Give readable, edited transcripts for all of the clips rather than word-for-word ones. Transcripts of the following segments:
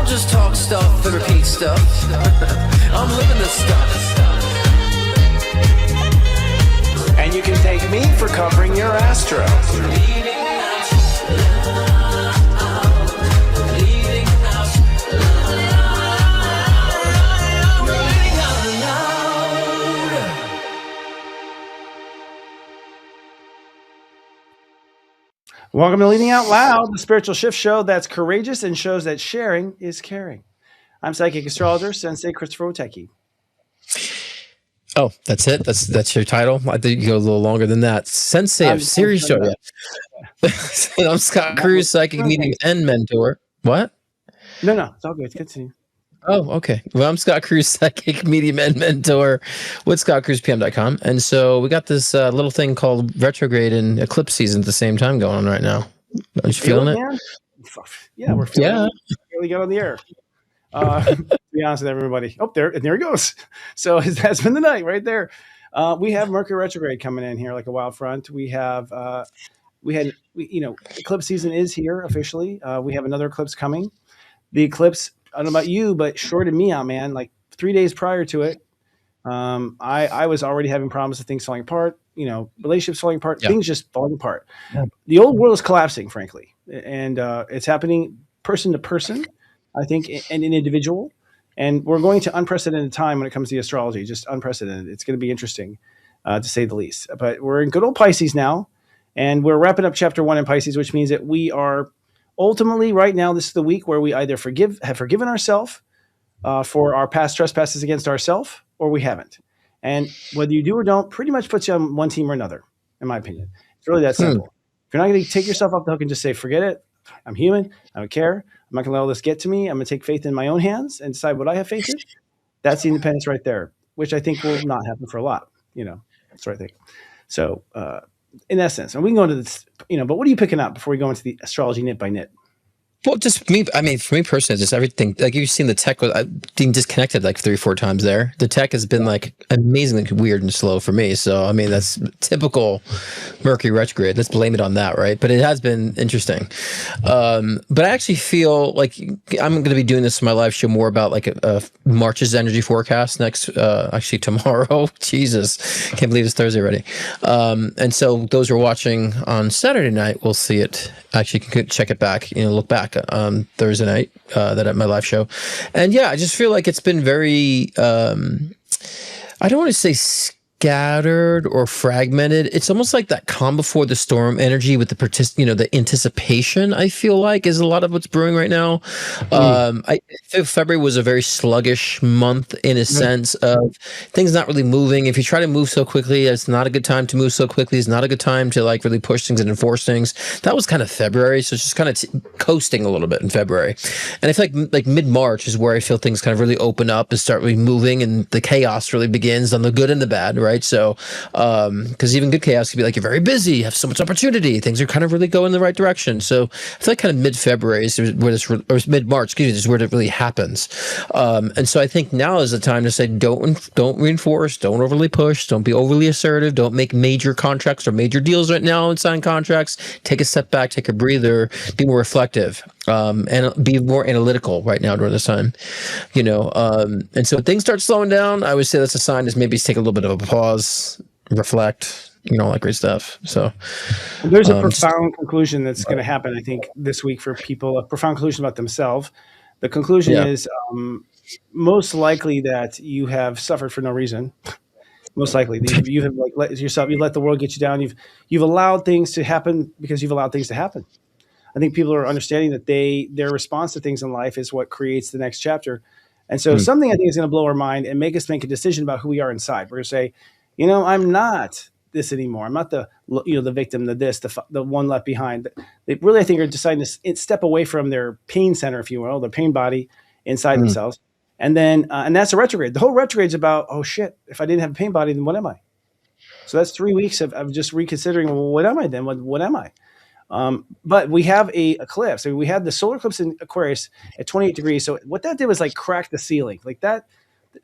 just talk stuff and repeat stuff. I'm living this stuff. And you can thank me for covering your astro. Welcome to Leading Out Loud, the spiritual shift show that's courageous and shows that sharing is caring. I'm psychic astrologer Sensei Christopher Oteki. Oh, that's it. That's your title. I think you go a little longer than that. Sensei of series show. Yeah. I'm Scott Cruz, psychic medium and mentor. What? No, it's all good. It's good to see you. Oh, okay. Well, I'm Scott Cruz, psychic medium and mentor with scottcruzpm.com. And so we got this little thing called retrograde and eclipse season at the same time going on right now. Are you feeling it? Man? Yeah, we're feeling it. Really got on the air. To be honest with everybody. Oh, there it goes. So that's been the night right there. We have Mercury retrograde coming in here like a wild front. We have, eclipse season is here officially. We have another eclipse coming. The eclipse, I don't know about you, but shorted me out, man. Like 3 days prior to it, I was already having problems with things falling apart, relationships falling apart, things just falling apart. Yeah. The old world is collapsing, frankly. And it's happening person to person, I think, and an individual. And we're going to unprecedented time when it comes to astrology, just unprecedented. It's going to be interesting, to say the least. But we're in good old Pisces now, and we're wrapping up chapter 1 in Pisces, which means that we are ultimately right now, this is the week where we either have forgiven ourselves for our past trespasses against ourselves, or we haven't. And whether you do or don't, pretty much puts you on one team or another, in my opinion. It's really that simple. If you're not going to take yourself off the hook and just say, forget it, I'm human, I don't care, I'm not going to let all this get to me, I'm going to take faith in my own hands and decide what I have faith in, that's the independence right there, which I think will not happen for a lot. That's what I think. So in that sense, and we can go into this, but what are you picking up before we go into the astrology nit by nit? Well, just me. I mean, for me personally, just everything. Like you've seen the tech being disconnected like 3 or 4 times there. The tech has been like amazingly weird and slow for me. So, I mean, that's typical Mercury retrograde. Let's blame it on that, right? But it has been interesting. But I actually feel like I'm going to be doing this in my live show more about like a March's energy forecast next, actually tomorrow. Jesus, can't believe it's Thursday already. And so those who are watching on Saturday night will see it. Actually, you can check it back, look back Thursday night, that at my live show. And yeah, I just feel like it's been very, I don't want to say scattered or fragmented. It's almost like that calm before the storm energy with the anticipation, I feel like, is a lot of what's brewing right now. February was a very sluggish month in a sense of things not really moving. If you try to move so quickly, it's not a good time to move so quickly. It's not a good time to like really push things and enforce things. That was kind of February. So it's just kind of coasting a little bit in February. And I feel like mid-March is where I feel things kind of really open up and start really moving, and the chaos really begins on the good and the bad, right? So, because even good chaos can be like, you're very busy, you have so much opportunity, things are kind of really going in the right direction. So I feel like kind of mid-February is where this, or mid-March, excuse me, is where it really happens. And so I think now is the time to say, don't reinforce, don't overly push, don't be overly assertive, don't make major contracts or major deals right now and sign contracts. Take a step back, take a breather, be more reflective. And be more analytical right now during this time, and so when things start slowing down, I would say that's a sign to maybe take a little bit of a pause, reflect, all that great stuff. So there's a profound conclusion that's going to happen, I think, this week for people, a profound conclusion about themselves. The conclusion is most likely that you have suffered for no reason. Most likely you have you let the world get you down. You've allowed things to happen because you've allowed things to happen. I think people are understanding that their response to things in life is what creates the next chapter. And so something I think is going to blow our mind and make us make a decision about who we are inside. We're going to say, I'm not this anymore. I'm not the victim, the one left behind. They really, I think, are deciding to step away from their pain center, if you will, their pain body inside themselves. And then, and that's a retrograde. The whole retrograde is about, oh shit, if I didn't have a pain body, then what am I? So that's 3 weeks of just reconsidering, well, what am I then? What am I? But we have a eclipse. I mean, we had the solar eclipse in Aquarius at 28 degrees. So what that did was like crack the ceiling, like that.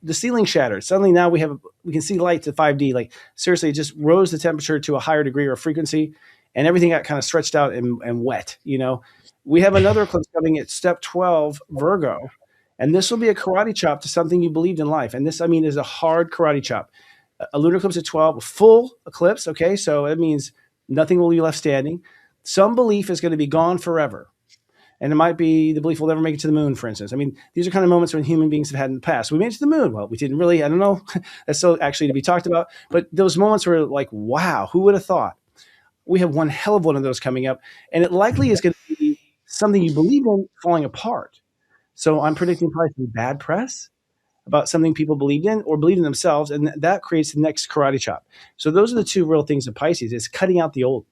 The ceiling shattered. Suddenly now we can see light to 5D. Like seriously, it just rose the temperature to a higher degree or frequency, and everything got kind of stretched out and wet. We have another eclipse coming at step 12, Virgo, and this will be a karate chop to something you believed in life. And this, I mean, is a hard karate chop. A lunar eclipse at 12, a full eclipse. Okay, so it means nothing will be left standing. Some belief is going to be gone forever. And it might be the belief we'll never make it to the moon, for instance. I mean, these are kind of moments when human beings have had in the past. We made it to the moon. Well, we didn't really. I don't know. That's still actually to be talked about. But those moments were like, wow, who would have thought? We have one hell of one of those coming up. And it likely is going to be something you believe in falling apart. So I'm predicting probably some bad press about something people believed in or believed in themselves. And that creates the next karate chop. So those are the two real things of Pisces. It's cutting out the old.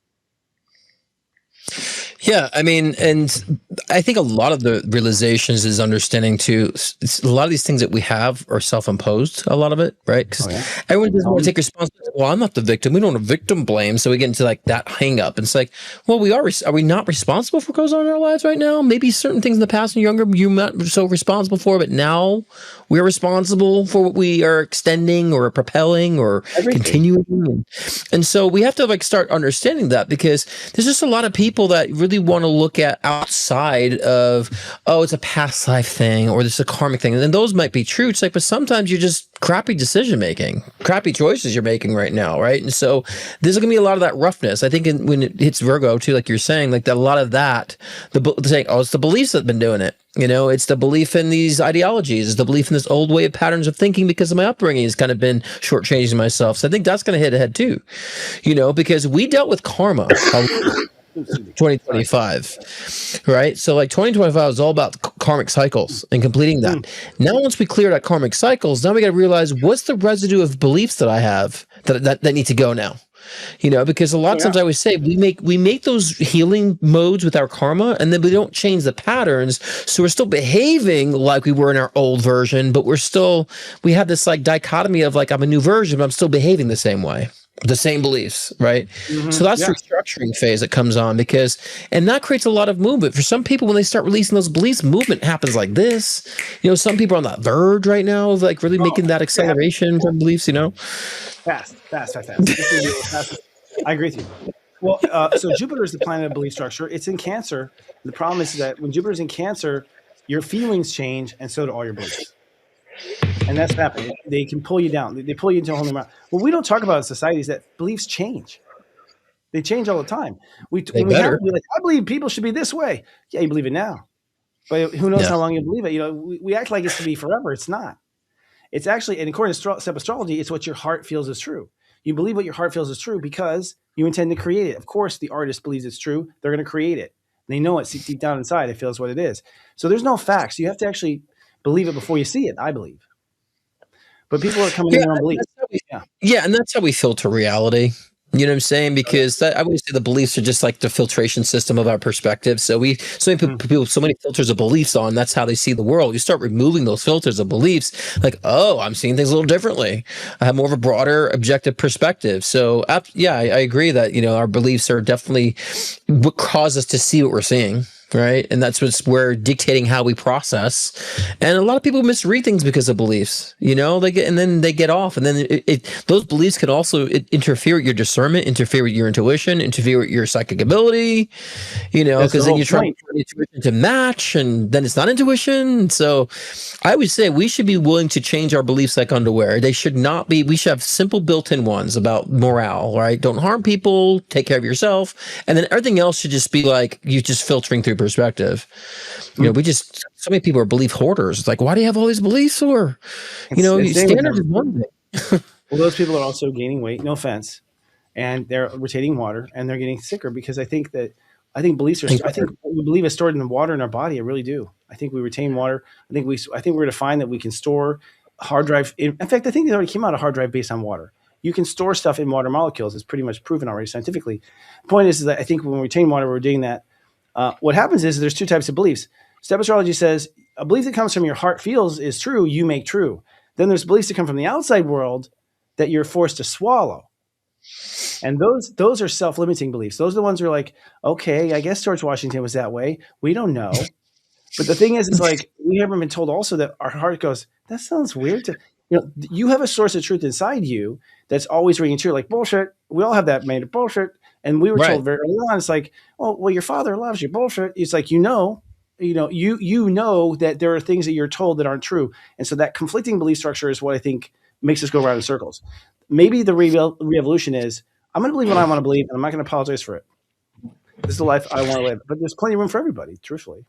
Yeah, I mean, and I think a lot of the realizations is understanding too. A lot of these things that we have are self-imposed. A lot of it, right? Because everyone doesn't want to take responsibility. Well, I'm not the victim. We don't want to victim blame, so we get into like that hang up. And it's like, well, we are. Are we not responsible for what goes on in our lives right now? Maybe certain things in the past when you're younger, you're not so responsible for, but now we're responsible for what we are extending or propelling or continuing. And so we have to like start understanding that, because there's just a lot of people that really want to look at outside of, oh, it's a past life thing or this is a karmic thing. And then those might be true. It's like, but sometimes you're just crappy decision making, crappy choices you're making right now, right? And so there's going to be a lot of that roughness. I think when it hits Virgo too, like you're saying, like that, a lot of that, saying, oh, it's the beliefs that have been doing it. You know, it's the belief in these ideologies, it's the belief in this old way of patterns of thinking because of my upbringing has kind of been shortchanging myself. So I think that's going to hit ahead too, you know, because we dealt with karma 2025, right? So like 2025 is all about karmic cycles and completing that. Now, once we clear that karmic cycles, now we got to realize what's the residue of beliefs that I have that need to go now. You know, because a lot of times I always say we make those healing modes with our karma, and then we don't change the patterns. So we're still behaving like we were in our old version, but we have this like dichotomy of like, I'm a new version, but I'm still behaving the same way, the same beliefs, right? So that's the restructuring phase that comes on, and that creates a lot of movement. For some people, when they start releasing those beliefs, movement happens like this. You know, some people are on that verge right now of like really making that acceleration from beliefs, you know? Fast. I agree with you. Well, so Jupiter is the planet of belief structure. It's in Cancer. The problem is that when Jupiter's in Cancer, your feelings change, and so do all your beliefs. And that's happening. They can pull you down. They pull you into a whole new round. What we don't talk about in society is that beliefs change. They change all the time. We're like, I believe people should be this way. Yeah, you believe it now. But who knows how long you believe it? You know, we act like it's to be forever. It's not. It's actually, and according to step astrology, it's what your heart feels is true. You believe what your heart feels is true because you intend to create it. Of course, the artist believes it's true. They're going to create it. They know it deep down inside. It feels what it is. So there's no facts. You have to actually believe it before you see it, I believe. But people are coming in their own beliefs. Yeah, and that's how we filter reality. You know what I'm saying? Because I would say the beliefs are just like the filtration system of our perspective. So so many filters of beliefs on, that's how they see the world. You start removing those filters of beliefs, like, oh, I'm seeing things a little differently. I have more of a broader objective perspective. So I agree that, you know, our beliefs are definitely what cause us to see what we're seeing. Right. And that's what's we're dictating how we process. And a lot of people misread things because of beliefs, you know, they get off. And then those beliefs can also interfere with your discernment, interfere with your intuition, interfere with your psychic ability, you know, because then you're trying to intuition to match and then it's not intuition. So I would say we should be willing to change our beliefs like underwear. They should not be, we should have simple built-in ones about morale, right? Don't harm people, take care of yourself. And then everything else should just be like, you just filtering through perspective. You know, so many people are belief hoarders. It's like, why do you have all these beliefs? Or, you know, standard is one thing. Well, those people are also gaining weight, no offense, and they're retaining water and they're getting sicker because I think beliefs are, I think we believe is stored in the water in our body. I really do. I think we retain water. I think we're going to find that we can store a hard drive. In fact, I think they already came out a hard drive based on water. You can store stuff in water molecules. It's pretty much proven already scientifically. The point is that I think when we retain water, we're doing that. What happens is there's two types of beliefs. Step astrology says a belief that comes from your heart feels is true, you make true. Then there's beliefs that come from the outside world that you're forced to swallow. And those are self-limiting beliefs. Those are the ones who are like, okay, I guess George Washington was that way. We don't know. But the thing is, it's like we haven't been told also that our heart goes, that sounds weird. You have a source of truth inside you that's always ringing true. Like bullshit. We all have that made of bullshit. And we were Right. told very early on, it's like, well, your father loves you. Bullshit. It's like, you know that there are things that you're told that aren't true. And so that conflicting belief structure is what I think makes us go around in circles. Maybe the re-evolution is, I'm going to believe what I want to believe, and I'm not going to apologize for it. This is the life I want to live. But there's plenty of room for everybody, truthfully.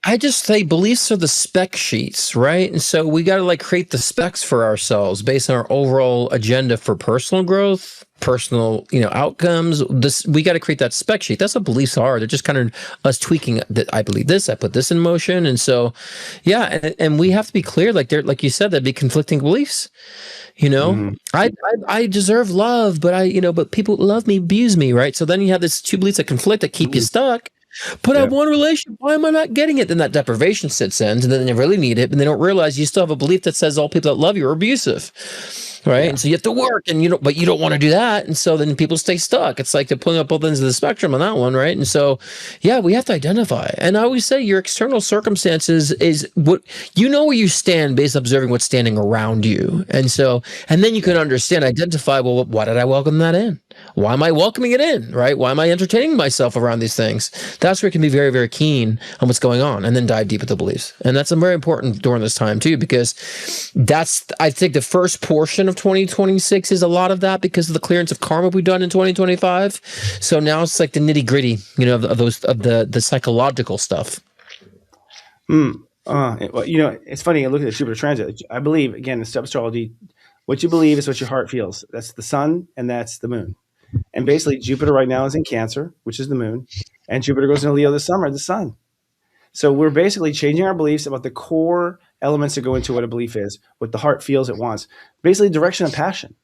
I just say beliefs are the spec sheets, right? And so we got to like create the specs for ourselves based on our overall agenda for personal growth, personal, outcomes. We got to create that spec sheet. That's what beliefs are. They're just kind of us tweaking that I believe this, I put this in motion. And so, yeah. And we have to be clear, like like you said, there'd be conflicting beliefs. I deserve love, but people love me, abuse me, right? So then you have this two beliefs that conflict that keep you stuck. But I want a relationship. Why am I not getting it? Then that deprivation sits in, and then they really need it, and they don't realize you still have a belief that says all people that love you are abusive, right? Yeah. And so you have to work, and but you don't want to do that, and so then people stay stuck. It's like they're pulling up both ends of the spectrum on that one, right? And so, yeah, we have to identify. And I always say your external circumstances is what where you stand based on observing what's standing around you, and then you can understand, identify. Well, why did I welcome that in? Why am I welcoming it in, right? Why am I entertaining myself around these things? That's where it can be very, very keen on what's going on, and then dive deep into the beliefs. And that's very important during this time too, because I think the first portion of 2026 is a lot of that because of the clearance of karma we've done in 2025. So now it's like the nitty gritty, of the psychological stuff. It's funny. I look at the Jupiter transit. I believe, again, in astrology, what you believe is what your heart feels. That's the sun and that's the moon. And basically, Jupiter right now is in Cancer, which is the moon, and Jupiter goes into Leo this summer, the sun. So we're basically changing our beliefs about the core elements that go into what a belief is, what the heart feels it wants. Basically, direction of passion.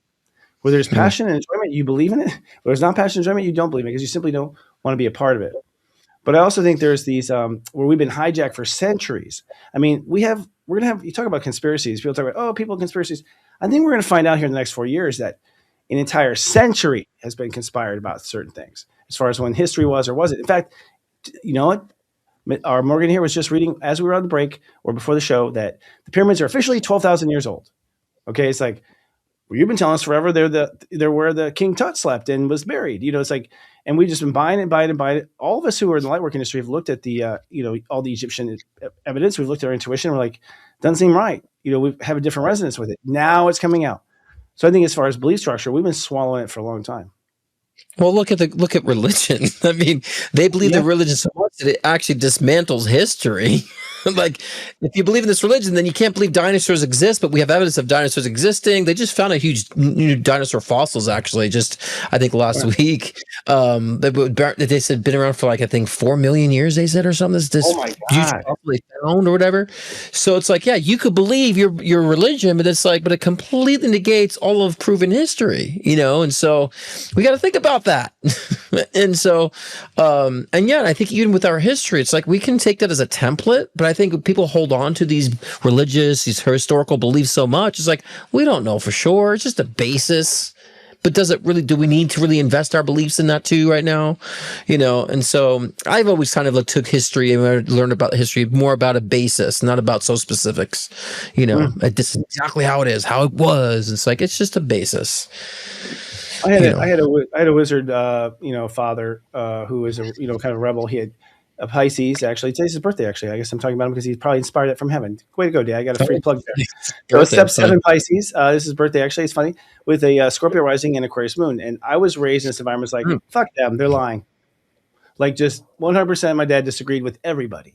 Where there's passion and enjoyment, you believe in it. Where there's not passion and enjoyment, you don't believe in it because you simply don't want to be a part of it. But I also think there's these where we've been hijacked for centuries. I mean, we're going to have, you talk about conspiracies. People talk about, people conspiracies. I think we're going to find out here in the next 4 years that an entire century has been conspired about certain things as far as when history was or wasn't. In fact, you know what? Our Morgan here was just reading as we were on the break or before the show that the pyramids are officially 12,000 years old. Okay. It's like, well, you've been telling us forever they're where the King Tut slept and was buried. It's like, and we've just been buying it. All of us who are in the lightwork industry have looked at the, all the Egyptian evidence. We've looked at our intuition. We're like, doesn't seem right. We have a different resonance with it. Now it's coming out. So I think as far as belief structure, we've been swallowing it for a long time. Well, look at religion. I mean, they believe that religion so much that it actually dismantles history. Like, if you believe in this religion, then you can't believe dinosaurs exist, but we have evidence of dinosaurs existing. They just found a huge new dinosaur fossils, actually, just, I think, last week. They said been around for, like, I think 4 million years, they said, or something. This huge fossil they found or whatever. So it's like, yeah, you could believe your religion, but it's like, but it completely negates all of proven history, and so we got to think about that. And so, I think even with our history, it's like we can take that as a template, but I think people hold on to these historical beliefs so much. It's like, we don't know for sure. It's just a basis. But do we need to really invest our beliefs in that too right now? And so I've always kind of took history and learned about history more about a basis, not about so specifics. This is exactly how it is, how it was. It's like, it's just a basis. I had a wizard, father who was a kind of rebel. He had a Pisces. Actually, today's his birthday. Actually, I guess I'm talking about him because he probably inspired it from heaven. Way to go, Dad! I got a free plug there. So step 7 Pisces. This is his birthday. Actually, it's funny with a Scorpio rising and Aquarius moon. And I was raised in this environment. It's like fuck them, they're lying. Like just 100%. My dad disagreed with everybody.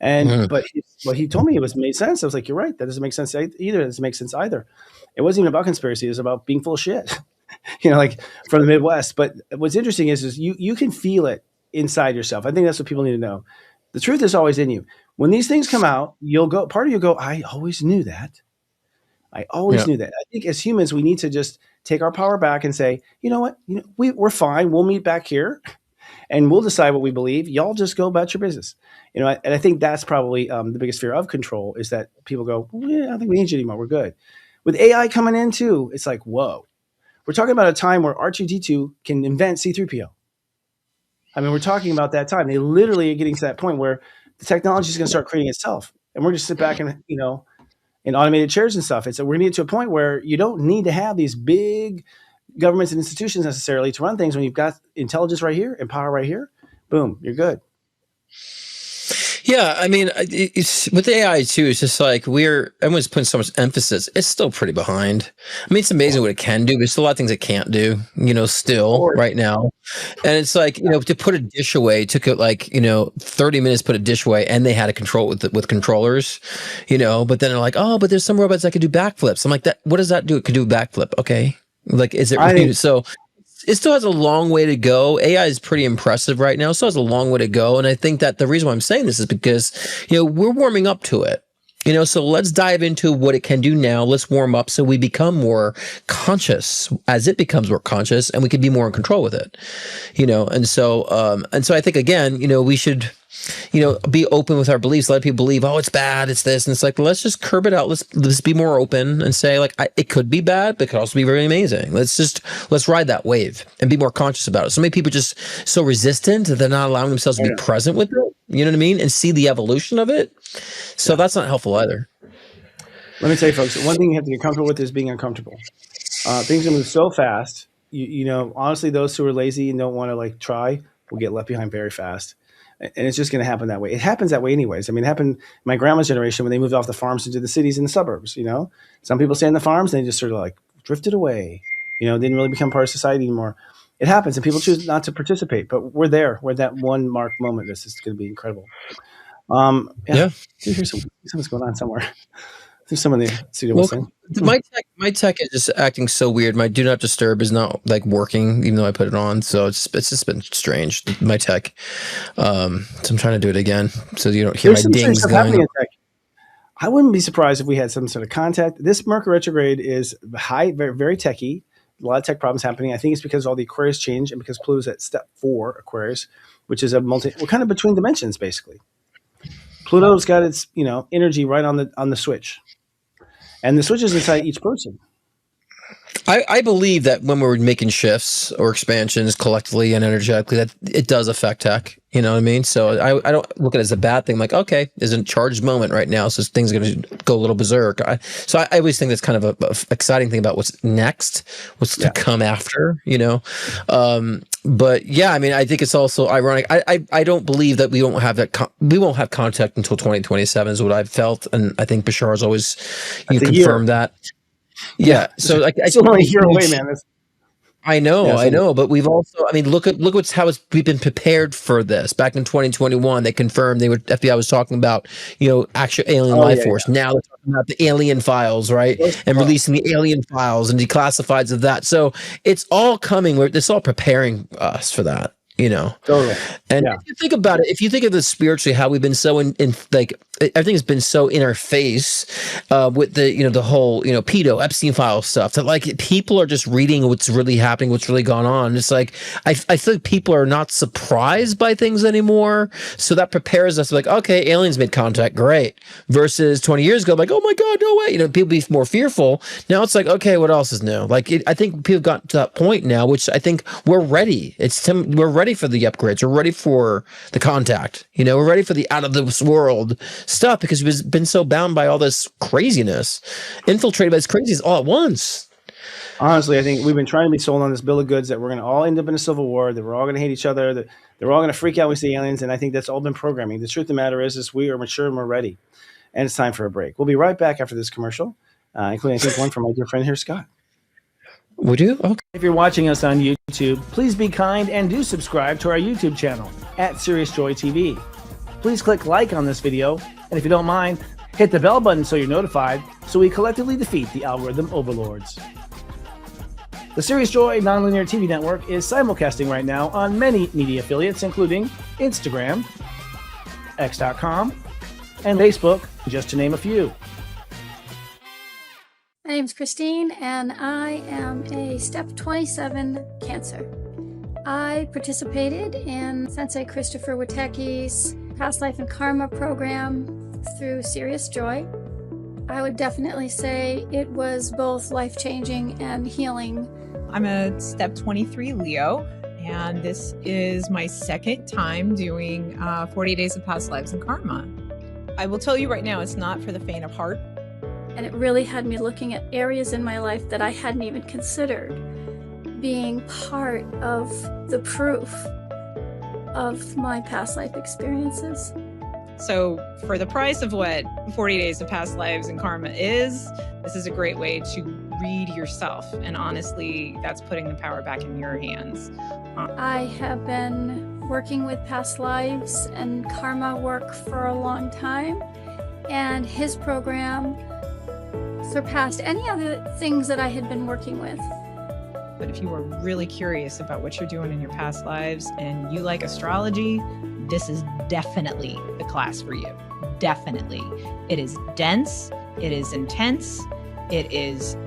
And but what he told me made sense. I was like, you're right. That doesn't make sense either. It doesn't make sense either. It wasn't even about conspiracy. It was about being full of shit. Like from the Midwest. But what's interesting is you can feel it inside yourself. I think that's what people need to know. The truth is always in you. When these things come out, part of you go, I always knew that. I always knew that. I think as humans, we need to just take our power back and say, you know what? We're fine. We'll meet back here and we'll decide what we believe. Y'all just go about your business. And I think that's probably the biggest fear of control is that people go, well, I don't think we need you anymore. We're good. With AI coming in too, it's like, whoa. We're talking about a time where R2-D2 can invent C-3PO. I mean, we're talking about that time. They literally are getting to that point where the technology is going to start creating itself. And we're just sit back and, in automated chairs and stuff. We're going to get to a point where you don't need to have these big, governments and institutions necessarily to run things when you've got intelligence right here and power right here. Boom, you're good. Yeah, I mean, it's with AI too. It's just like everyone's putting so much emphasis. It's still pretty behind. I mean, it's amazing what it can do, but there's still a lot of things it can't do. Still right now, and it's like to put a dish away took it like 30 minutes to put a dish away, and they had to control it with controllers, But then they're like, oh, but there's some robots that could do backflips. I'm like, that. What does that do? It could do a backflip. Okay, like is it really so? It still has a long way to go. AI is pretty impressive right now. It still has a long way to go. And I think that the reason why I'm saying this is because, we're warming up to it. So let's dive into what it can do now. Let's warm up so we become more conscious as it becomes more conscious, and we can be more in control with it. And so I think again, we should be open with our beliefs. Let people believe, oh, it's bad, it's this, and it's like, let's just curb it out. Let's be more open and say, like, it could be bad, but it could also be very amazing. Let's ride that wave and be more conscious about it. So many people just so resistant that they're not allowing themselves to be present with it. You know what I mean? And see the evolution of it. So that's not helpful either. Let me tell you, folks, one thing you have to get comfortable with is being uncomfortable. Things move so fast. Honestly, those who are lazy and don't want to try will get left behind very fast. And it's just going to happen that way. It happens that way anyways. I mean, it happened in my grandma's generation when they moved off the farms into the cities and the suburbs, Some people stay in the farms and they just sort of drifted away, didn't really become part of society anymore. It happens and people choose not to participate, but we're there. We're at that one mark moment. This is going to be incredible. Yeah. Here's something's going on somewhere. There's someone in the studio listening. My tech is just acting so weird. My do not disturb is not working, even though I put it on. So it's just been strange. My tech. So I'm trying to do it again, so you don't hear my dings going. I wouldn't be surprised if we had some sort of contact. This Mercury retrograde is high, very, very techy. A lot of tech problems happening. I think it's because all the Aquarius change and because Pluto's at step 4 Aquarius, which is we're kind of between dimensions basically. Pluto's got its energy right on the switch. And the switch is inside each person. I believe that when we're making shifts or expansions collectively and energetically, that it does affect tech. You know what I mean? So I don't look at it as a bad thing. Like, okay, there's a charged moment right now, so things are going to go a little berserk. So I always think that's kind of a exciting thing about what's next, what's to come after. But yeah, I mean, I think it's also ironic. I don't believe that we won't have that. We won't have contact until 2027 is what I've felt, and I think Bashar's always confirmed that. Yeah. So it's only a year away, man. I know, but we've also, I mean, look how we've been prepared for this. Back in 2021, they confirmed FBI was talking about, actual alien life force. Yeah. Now they're talking about the alien files, right? And releasing the alien files and declassifieds of that. So it's all coming. It's all preparing us for that. Totally. And if you think about it, if you think of this spiritually, how we've been so in everything has been so in our face with the whole pedo Epstein file stuff that people are just reading what's really happening, what's really gone on. It's I feel like people are not surprised by things anymore, so that prepares us to okay, aliens made contact, great. Versus 20 years ago, oh my god, no way, people be more fearful. Now it's okay, what else is new? I think people got to that point now, which I think we're ready. We're ready for the upgrades. We're ready for the contact. We're ready for the out of this world stuff because we've been so bound by all this craziness, infiltrated by this craziness all at once. Honestly, I think we've been trying to be sold on this bill of goods that we're going to all end up in a civil war, that we're all going to hate each other, that they're all going to freak out when we see aliens, and I think that's all been programming. The truth of the matter is we are mature and we're ready, and it's time for a break. We'll be right back after this commercial, including I think one from my dear friend here, Scott. We do? Okay. If you're watching us on YouTube, please be kind and do subscribe to our YouTube channel at Serious Joy TV. Please click like on this video, and if you don't mind, hit the bell button so you're notified, so we collectively defeat the algorithm overlords. The Serious Joy Nonlinear TV network is simulcasting right now on many media affiliates, including Instagram, X.com, and Facebook, just to name a few. My name's Christine, and I am a Step 27 Cancer. I participated in Sensei Christopher Witeki's Past Life and Karma program through Serious Joy. I would definitely say it was both life-changing and healing. I'm a Step 23 Leo, and this is my second time doing 40 Days of Past Lives and Karma. I will tell you right now, it's not for the faint of heart. And it really had me looking at areas in my life that I hadn't even considered. being part of the proof of my past life experiences. So for the price of what 40 Days of Past Lives and Karma is, this is a great way to read yourself. And honestly, that's putting the power back in your hands. I have been working with past lives and karma work for a long time, and his program surpassed any other things that I had been working with. But if you are really curious about what you're doing in your past lives and you like astrology, this is definitely the class for you. Definitely. It is dense. It is intense. It is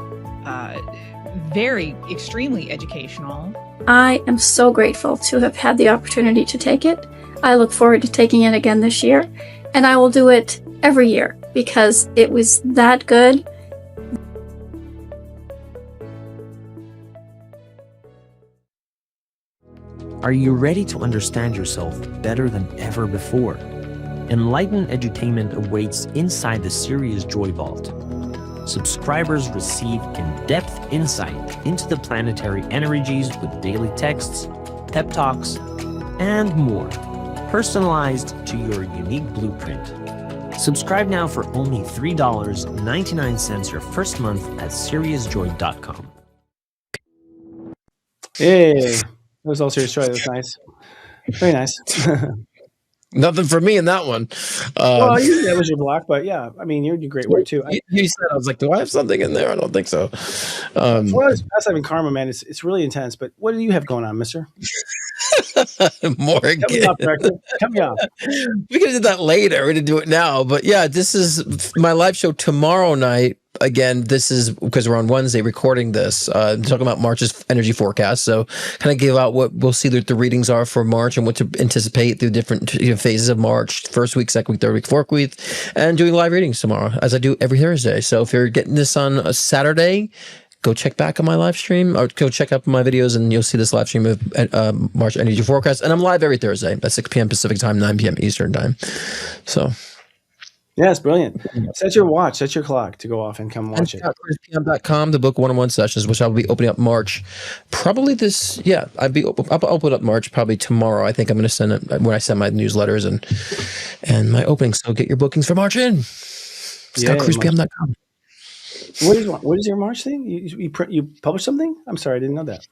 very extremely educational. I am so grateful to have had the opportunity to take it. I look forward to taking it again this year, and I will do it every year because it was that good. Are you ready to understand yourself better than ever before? Enlightened edutainment awaits inside the Serious Joy Vault. Subscribers receive in-depth insight into the planetary energies with daily texts, pep talks, and more, personalized to your unique blueprint. Subscribe now for only $3.99 your first month at SeriousJoy.com. Hey, that was all serious joy. That was nice. Very nice. Nothing for me in that one. Well, usually that was your block, but yeah, I mean, you do great work too. You said, I was like, do I have something in there? I don't think so. For us, past life and karma, man, it's really intense. But what do you have going on, Mister? Morgan. Cut me off, Director. Cut me off. We could have did that later. We're going to do it now. But yeah, this is my live show tomorrow night. Again, this is because we're on Wednesday recording this, talking about March's energy forecast. So kind of give out what we'll see that the readings are for March and what to anticipate through different phases of March, first week, second week, third week, fourth week, and doing live readings tomorrow, as I do every Thursday. So if you're getting this on a Saturday, go check back on my live stream or go check out my videos and you'll see this live stream of March energy forecast. And I'm live every Thursday at 6 p.m. Pacific time, 9 p.m. Eastern time. So yeah, it's brilliant. Set your watch, set your clock to go off and come watch it. ChrisPM.com to book one-on-one sessions, which I'll be opening up March. Probably this, yeah, I'll open up March probably tomorrow. I think I'm going to send it when I send my newsletters and my openings. So get your bookings for March in. ChrisPM.com. What is your March thing? You publish something? I'm sorry, I didn't know that.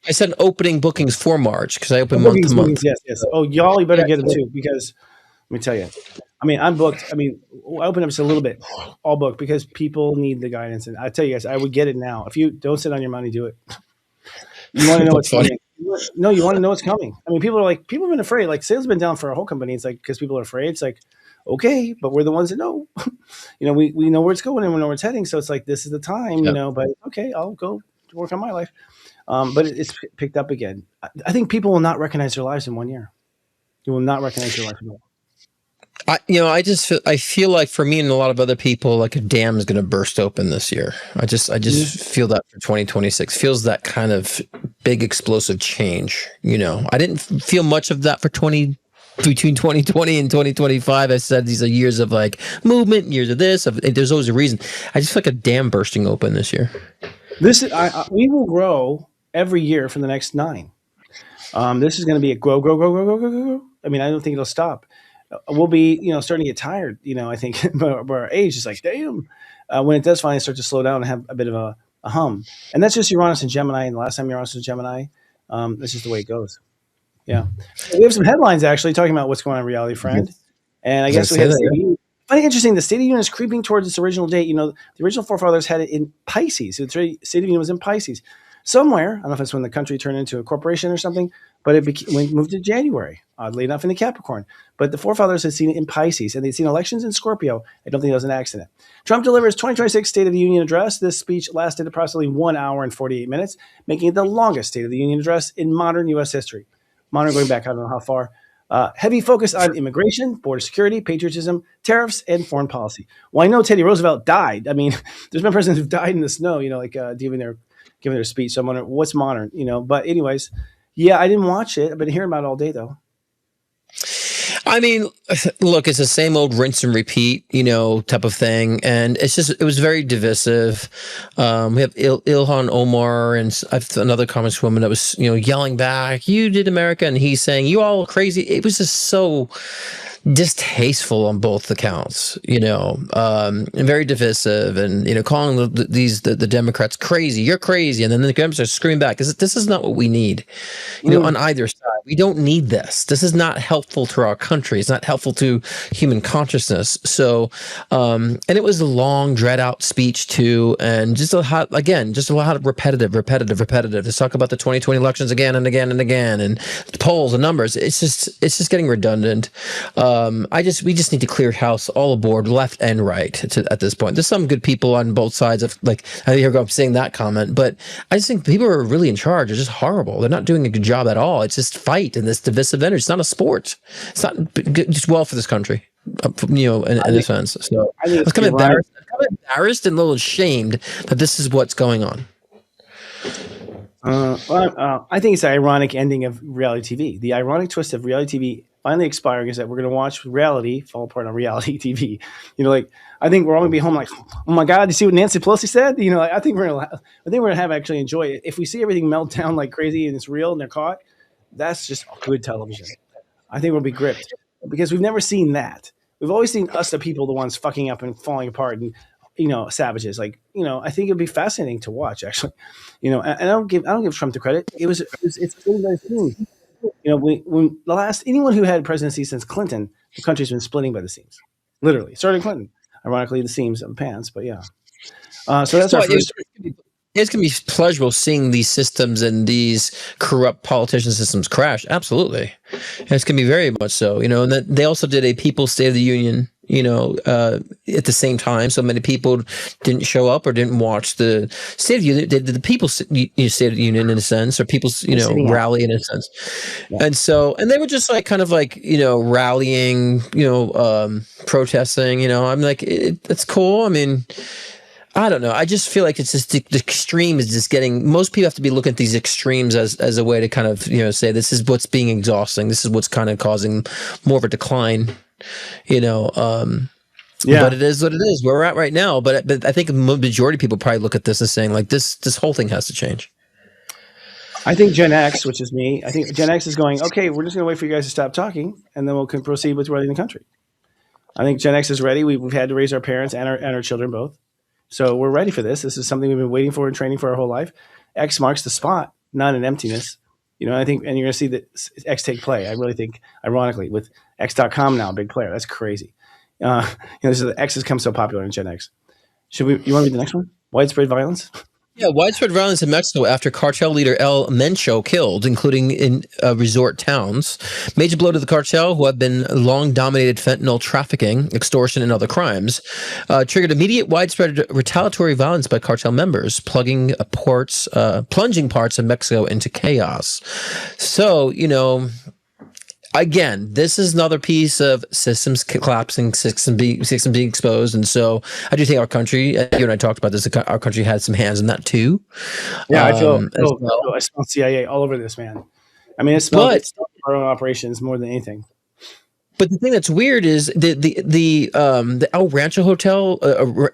I said opening bookings for March because I open month to month. Yes. Oh, y'all, you better get them too because let me tell you. I mean, I'm booked. I mean, I opened up just a little bit, all booked because people need the guidance. And I tell you guys, I would get it now. If you don't sit on your money, do it. You want to know what's coming. No, you want to know what's coming. I mean, people have been afraid. Like sales have been down for our whole company. It's like because people are afraid. It's like, okay, but we're the ones that know. We know where it's going and we know where it's heading. So it's like this is the time, But okay, I'll go work on my life. But it's picked up again. I think people will not recognize their lives in 1 year. You will not recognize your life at all. I feel like for me and a lot of other people, like a dam is going to burst open this year. I just feel that for 2026 feels that kind of big explosive change. I didn't feel much of that for between 2020 and 2025. I said these are years of like movement, years of this. There's always a reason. I just feel like a dam bursting open this year. We will grow every year for the next 9. This is going to be a grow. I mean, I don't think it'll stop. We'll be, starting to get tired, I think, but our age is like, damn, when it does finally start to slow down and have a bit of a hum. And that's just Uranus and Gemini. And the last time Uranus was Gemini, that's just the way it goes. Yeah. We have some headlines actually talking about what's going on in Reality Friend. And I guess we have funny, interesting. The State of the Union is creeping towards its original date. The original forefathers had it in Pisces. So the State of the Union was in Pisces. Somewhere, I don't know if it's when the country turned into a corporation or something, but it moved to January, oddly enough, in the Capricorn. But the forefathers had seen it in Pisces, and they'd seen elections in Scorpio. I don't think it was an accident. Trump delivers 2026 State of the Union address. This speech lasted approximately 1 hour and 48 minutes, making it the longest State of the Union address in modern U.S. history. Modern going back, I don't know how far. Heavy focus on immigration, border security, patriotism, tariffs, and foreign policy. Well, I know Teddy Roosevelt died. I mean, there's been presidents who've died in the snow, giving their speech. So I'm wondering what's modern, But anyways, yeah, I didn't watch it. I've been hearing about it all day, though. I mean, look, it's the same old rinse and repeat, type of thing, and it was very divisive. We have Ilhan Omar and another congresswoman that was, yelling back, "You did America," and he's saying, "You all crazy." It was just so distasteful on both accounts, and very divisive, and calling the Democrats crazy. You're crazy, and then the Democrats are screaming back. This is not what we need, on either side. We don't need this. This is not helpful to our country. It's not helpful to human consciousness. So, and it was a long, dread out speech too, and just a lot of repetitive. Let's talk about the 2020 elections again and again and again, and polls and numbers. It's just getting redundant. We just need to clear house all aboard, left and right. At this point, there's some good people on both sides of, like, I hear I'm saying that comment, but I just think people who are really in charge are just horrible. They're not doing a good job at all. It's just fight and this divisive energy. It's not a sport. It's not just well for this country, in a sense. So I was kind of embarrassed and a little ashamed that this is what's going on. I think it's the ironic ending of reality TV. The ironic twist of reality TV finally expiring is that we're going to watch reality fall apart on reality TV. I think we're all going to be home like, oh my God, you see what Nancy Pelosi said? I think we're going to have actually enjoy it. If we see everything melt down like crazy and it's real and they're caught, that's just good television. I think we'll be gripped because we've never seen that. We've always seen us, the people, the ones fucking up and falling apart and, savages. I think it'd be fascinating to watch actually, and I don't give Trump the credit. It's really nice thing. When anyone who had presidency since Clinton, the country's been splitting by the seams, literally. Starting Clinton, ironically, the seams of the pants, but yeah. So that's our first. It's going to be pleasurable seeing these systems and these corrupt politician systems crash. Absolutely. And it's going to be very much so, and that they also did a People's State of the Union, at the same time. So many people didn't show up or didn't watch the State of the Union. They did the People's State of the Union in a sense, or people's, rally in a sense. Yeah. And they were just rallying, protesting, I'm like, it's cool. I mean, I don't know. I just feel like it's just the extreme is just getting. Most people have to be looking at these extremes as a way to kind of say this is what's being exhausting. This is what's kind of causing more of a decline. But it is what it is. Where we're at right now. But I think the majority of people probably look at this as saying like this whole thing has to change. I think Gen X, which is me, I think Gen X is going, okay, we're just going to wait for you guys to stop talking, and then can proceed with running the country. I think Gen X is ready. We've had to raise our parents and our children both. So we're ready for this. This is something we've been waiting for and training for our whole life. X marks the spot, not an emptiness. I think, and you're going to see that X take play. I really think, ironically, with X.com now, a big player. That's crazy. The X has come so popular in Gen X. You want to read the next one? Widespread violence? Yeah, widespread violence in Mexico after cartel leader El Mencho killed, including in resort towns. Major blow to the cartel, who have been long dominated fentanyl trafficking, extortion, and other crimes, triggered immediate widespread retaliatory violence by cartel members, plunging parts of Mexico into chaos. So, again, this is another piece of systems collapsing, system being exposed. And so I do think our country, you and I talked about this, our country had some hands in that too. Yeah, I smell CIA all over this, man. I mean, it's our own operations more than anything. But the thing that's weird is the El Rancho Hotel,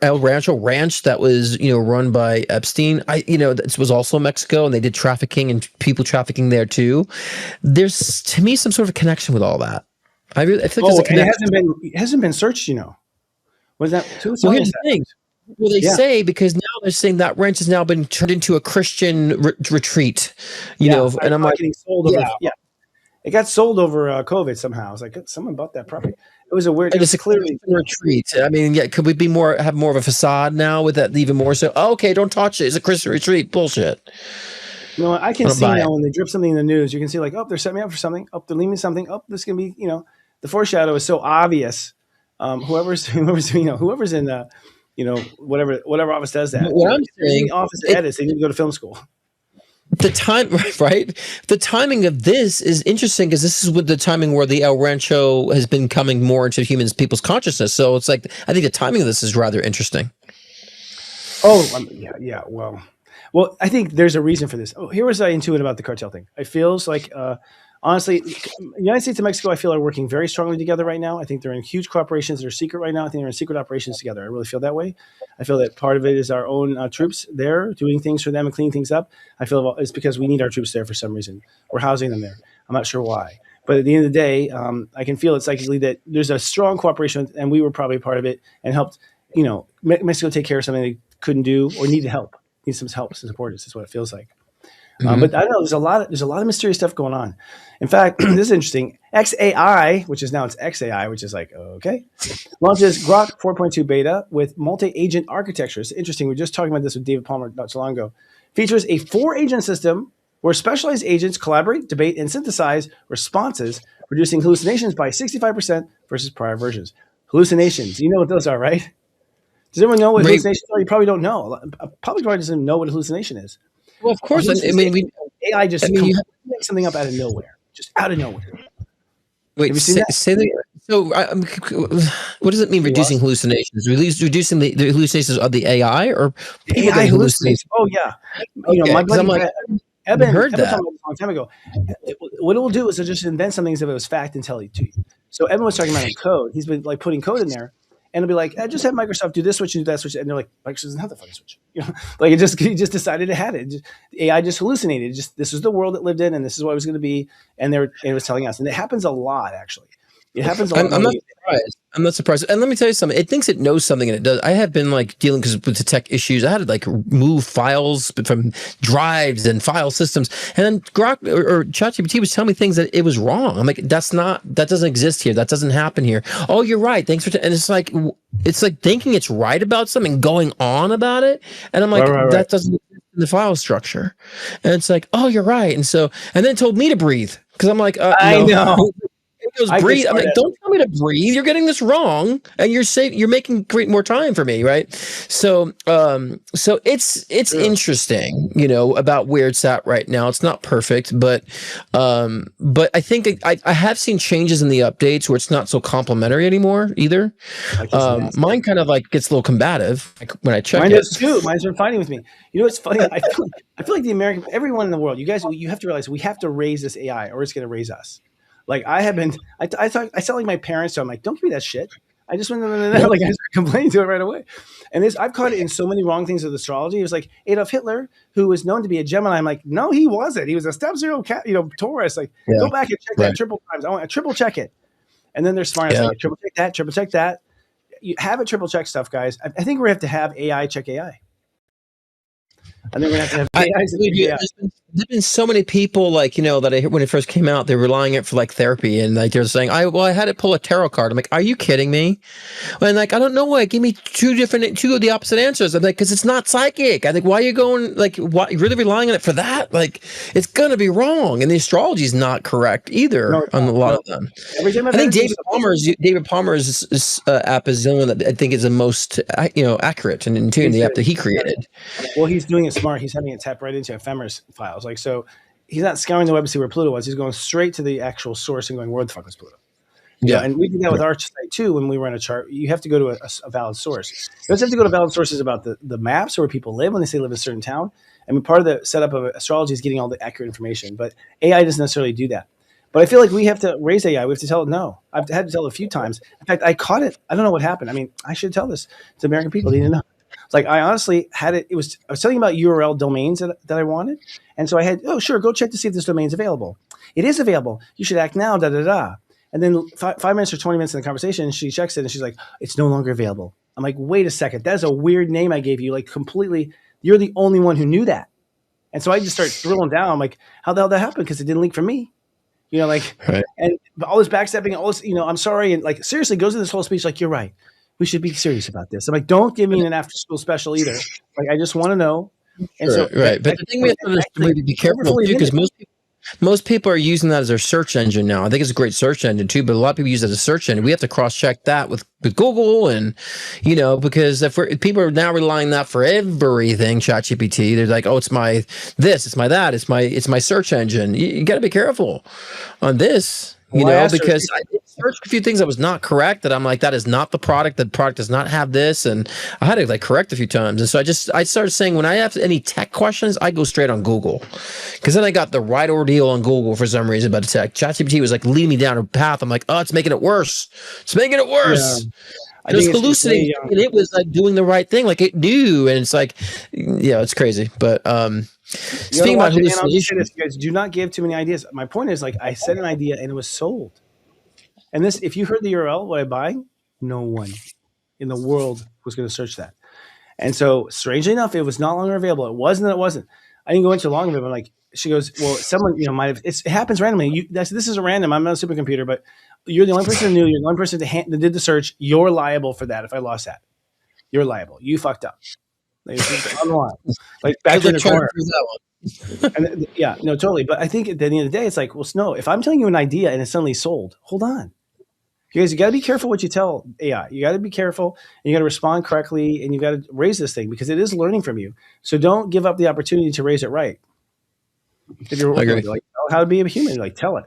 El Rancho Ranch that was run by Epstein. This was also Mexico, and they did trafficking and people trafficking there too. There's to me some sort of connection with all that. I feel like there's a connection. It hasn't been searched. What is that? Well, here's the thing. Well, they say because now they're saying that ranch has now been turned into a Christian retreat. And I'm like, sold over. Yeah. It got sold over COVID somehow. I was like, someone bought that property. It was a weird. It's clearly a retreat. I mean, could we have more of a facade now with that even more so? Oh, okay, don't touch it. It's a Christian retreat. Bullshit. I can see now when they drip something in the news, you can see like, oh, they're setting me up for something. Oh, they're leaving me something. Oh, this is gonna be, the foreshadow is so obvious. Whoever's in the, whatever office does that. What I'm saying, office edits, they need to go to film school. The time, right? The timing of this is interesting because this is with the timing where the El Rancho has been coming more into people's consciousness. So it's like, I think the timing of this is rather interesting. Oh, yeah. Well, I think there's a reason for this. Oh, here was I intuit about the cartel thing. It feels like honestly, the United States and Mexico, I feel, are working very strongly together right now. I think they're in huge cooperations that are secret right now. I think they're in secret operations together. I really feel that way. I feel that part of it is our own troops there doing things for them and cleaning things up. I feel it's because we need our troops there for some reason. We're housing them there. I'm not sure why. But at the end of the day, I can feel it psychically that there's a strong cooperation, and we were probably part of it and helped, Mexico take care of something they couldn't do or needed help. Need some help, some support. This is what it feels like. But I don't know. There's a lot of mysterious stuff going on. In fact, this is interesting. XAI, which is now it's XAI, which is like okay, launches Grok 4.2 beta with multi-agent architecture. It's interesting. We were just talking about this with David Palmer not so long ago. Features a 4-agent system where specialized agents collaborate, debate, and synthesize responses, reducing hallucinations by 65% versus prior versions. Hallucinations. You know what those are, right? Does everyone know what hallucinations are? You probably don't know. Probably doesn't know what a hallucination is. Well, of course. I mean, AI just makes something up out of nowhere, just out of nowhere. Wait, say that. So, what does it mean? Reducing hallucinations? Reducing the hallucinations of the AI or people AI that hallucinate? Oh yeah, Okay, my buddy like, Eben heard told me that. a long time ago. What it will do is it'll just invent something as if it was fact and tell it to you. So Eben was talking about code. He's been like putting code in there. And it'll be like, just have Microsoft do this switch and do that switch. And they're like, Microsoft doesn't have the fucking switch. Like he just decided it had it. AI just hallucinated. This was the world it lived in, and this is what it was going to be. And it was telling us. And it happens a lot, actually. It happens a lot. I'm not surprised. I'm not surprised. And let me tell you something. It thinks it knows something, and it does. I have been like dealing with the tech issues. I had to like move files from drives and file systems, and then Grok or ChatGPT was telling me things that it was wrong. I'm like, that doesn't exist here. That doesn't happen here. Oh, you're right. Thanks for. And it's like thinking it's right about something, going on about it, and I'm like, that doesn't exist in the file structure. And it's like, oh, you're right. And then it told me to breathe because I'm like, I know. It goes breathe. I'm like, don't tell me to breathe. You're getting this wrong, and you're making create more time for me, right? So it's interesting, about where it's at right now. It's not perfect, but I think I have seen changes in the updates where it's not so complimentary anymore either. Mine kind of like gets a little combative when I check it. Mine does too. Mine's been fighting with me. You know what's funny? I feel like everyone in the world, you guys, you have to realize we have to raise this AI, or it's going to raise us. Like I sound like my parents, so I'm like, don't give me that shit. I just went, like I started complaining to it right away. And I've caught it in so many wrong things with astrology. It was like Adolf Hitler, who was known to be a Gemini. I'm like, no, he wasn't. He was a step zero Taurus. Like, go back and check that triple times. I want to triple check it. And then they're smart. Like, triple check that. You have it triple check stuff, guys. I think we're going to have AI check AI. I think we're going to have AI. There's been so many people that when it first came out, they were relying on it for like therapy, and like they're saying, I had to pull a tarot card. I'm like, are you kidding me? And like, I don't know why. Give me two of the opposite answers. I'm like, because it's not psychic. I think, why are you going why you're really relying on it for that? Like, it's gonna be wrong, and the astrology is not correct either on a lot of them. I think David Palmer's app is the one that I think is the most accurate and in tune. The app that he created. Well, he's doing it smart. He's having it tap right into ephemeris files. Like, so he's not scouring the web to see where Pluto was. He's going straight to the actual source and going, where the fuck is Pluto? Yeah. And we did that with our site too. When we run a chart, you have to go to a valid source. You also have to go to valid sources about the maps or where people live when they say live in a certain town. I mean, part of the setup of astrology is getting all the accurate information, but AI doesn't necessarily do that. But I feel like we have to raise AI. We have to tell it no. I've had to tell it a few times. In fact, I caught it. I don't know what happened. I mean, I should tell this to American people. They didn't know. It's like, I honestly had it. I was telling about URL domains that I wanted. And so I had, oh, sure, go check to see if this domain's available. It is available. You should act now, da-da-da. And then 5 minutes or 20 minutes in the conversation, she checks it and she's like, it's no longer available. I'm like, wait a second. That's a weird name I gave you. Like, completely, you're the only one who knew that. And so I just start drilling down. I'm like, how the hell that happened? Because it didn't leak from me. Right. And all this backstepping, all this, I'm sorry. And like, seriously, goes into this whole speech like, you're right. We should be serious about this. I'm like, don't give me an after school special either. Like, I just want to know. And but the thing we have to be careful too, because most people are using that as their search engine now. I think it's a great search engine too, but a lot of people use it as a search engine. We have to cross-check that with Google, and because if people are now relying on that for everything, ChatGPT, they're like, oh, it's my this, it's my that, it's my search engine. You got to be careful on this, because searched a few things that was not correct. That I'm like, that is not the product. The product does not have this, and I had to like correct a few times. And so I started saying when I have any tech questions, I go straight on Google, because then I got the right ordeal on Google for some reason about the tech. ChatGPT was like leading me down a path. I'm like, oh, it's making it worse. It's making it worse. Yeah. It was hallucinating, and it was like doing the right thing, like it knew, and it's like, yeah, it's crazy. But speaking about hallucination, you guys do not give too many ideas. My point is, like, I said an idea and it was sold. And this, if you heard the URL, what I'm buying, no one in the world was going to search that. And so, strangely enough, it was not longer available. It wasn't. I didn't go into long of it, but like, she goes, well, someone, might have. It happens randomly. This is a random. I'm not a supercomputer, but you're the only person who knew. You're the only person that did the search. You're liable for that. If I lost that, you're liable. You fucked up. Like, on the line. Like back in the corner. And, yeah, no, totally. But I think at the end of the day, it's like, well, no. If I'm telling you an idea and it's suddenly sold, hold on. You guys, you got to be careful what you tell AI. You got to be careful, and you got to respond correctly, and you got to raise this thing because it is learning from you. So don't give up the opportunity to raise it right. If you're like, how to be a human, like, tell it.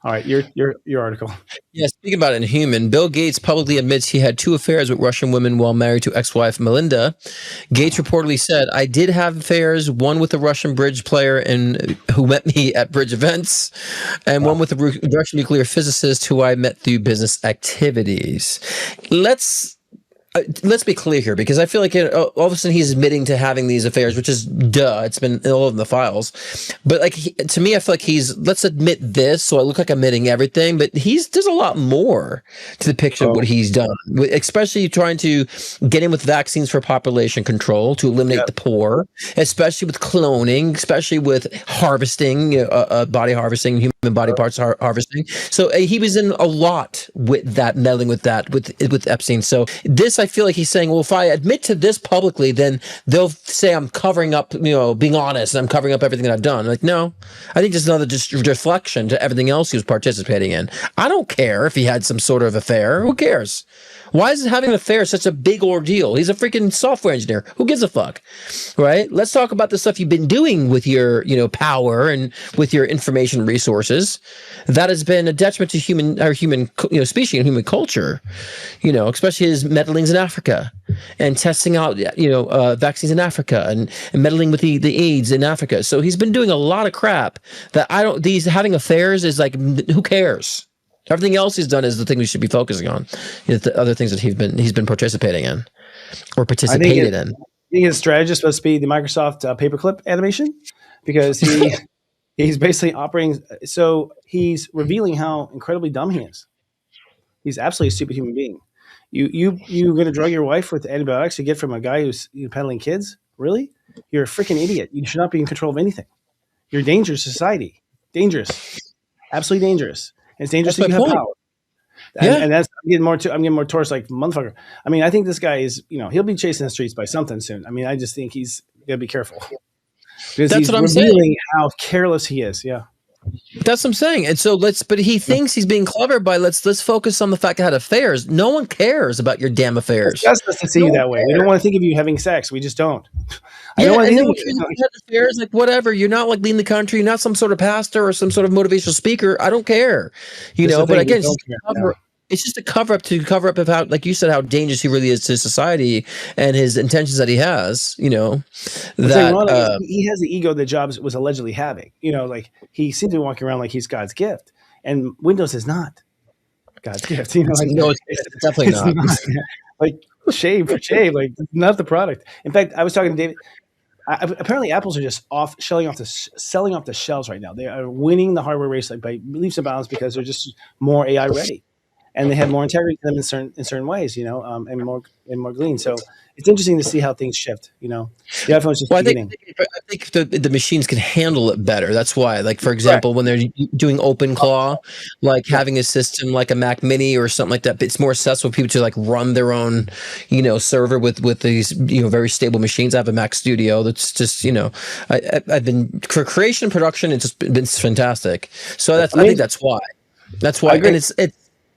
All right, your article. Yeah, speaking about Inhuman, Bill Gates publicly admits he had 2 affairs with Russian women while married to ex-wife Melinda. Gates reportedly said, "I did have affairs, one with a Russian bridge player and who met me at bridge events, and one with a Russian nuclear physicist who I met through business activities." Let's be clear here, because I feel like all of a sudden he's admitting to having these affairs, which is duh. It's been all in the files. But like to me, I feel like let's admit this, so I look like I'm admitting everything. But there's a lot more to the picture of what he's done, especially trying to get in with vaccines for population control to eliminate the poor, especially with cloning, especially with harvesting, body harvesting, human body parts harvesting. So he was in a lot with that, meddling with that, with Epstein. So this, I feel like he's saying, well, if I admit to this publicly, then they'll say I'm covering up, being honest, and I'm covering up everything that I've done. Like, no, I think just another reflection to everything else he was participating in. I don't care if he had some sort of affair. Who cares? Why is having an affair such a big ordeal? He's a freaking software engineer. Who gives a fuck? Right? Let's talk about the stuff you've been doing with your, power and with your information resources. That has been a detriment to human species and human culture. Especially his meddlings in Africa and testing out, vaccines in Africa and meddling with the AIDS in Africa. So he's been doing a lot of crap that having affairs is like, who cares? Everything else he's done is the thing we should be focusing on. The other things that he's been participating in or participated in. I think his strategy is supposed to be the Microsoft paperclip animation, because he's basically operating. So he's revealing how incredibly dumb he is. He's absolutely a stupid human being. You're going to drug your wife with antibiotics you get from a guy who's peddling kids? Really? You're a freaking idiot. You should not be in control of anything. You're dangerous to society. Dangerous. Absolutely dangerous. And it's dangerous if you have power. And that's I'm getting more towards like, motherfucker. I mean, I think this guy is, he'll be chasing the streets by something soon. I mean, I just think he's got to be careful. Because that's he's what I'm revealing saying. How careless he is. Yeah. That's what I'm saying. And so but he thinks he's being clever by let's focus on the fact that I had affairs. No one cares about your damn affairs. It's best to see you that way. We don't want to think of you having sex. We just don't. I don't want to think of you had affairs, like whatever. You're not like leading the country. You're not some sort of pastor or some sort of motivational speaker. I don't care. But again, it's just a cover up of how, like you said, how dangerous he really is to society and his intentions that he has. He has the ego that Jobs was allegedly having. Like he seems to be walking around like he's God's gift, and Windows is not God's gift. It's definitely not. Like shave for shave, like not the product. In fact, I was talking to David. Apparently, Apples are just selling off the shelves right now. They are winning the hardware race like by leaps and bounds because they're just more AI ready. And they have more integrity to them in certain ways, and more clean. So it's interesting to see how things shift. The iPhone's just beginning. I think the machines can handle it better. That's why, like for example, when they're doing OpenClaw, like having a system like a Mac Mini or something like that, it's more accessible for people to like run their own, server with these very stable machines. I have a Mac Studio that's just I've been for creation and production. It's just been fantastic. So I think that's why. That's why, and it's.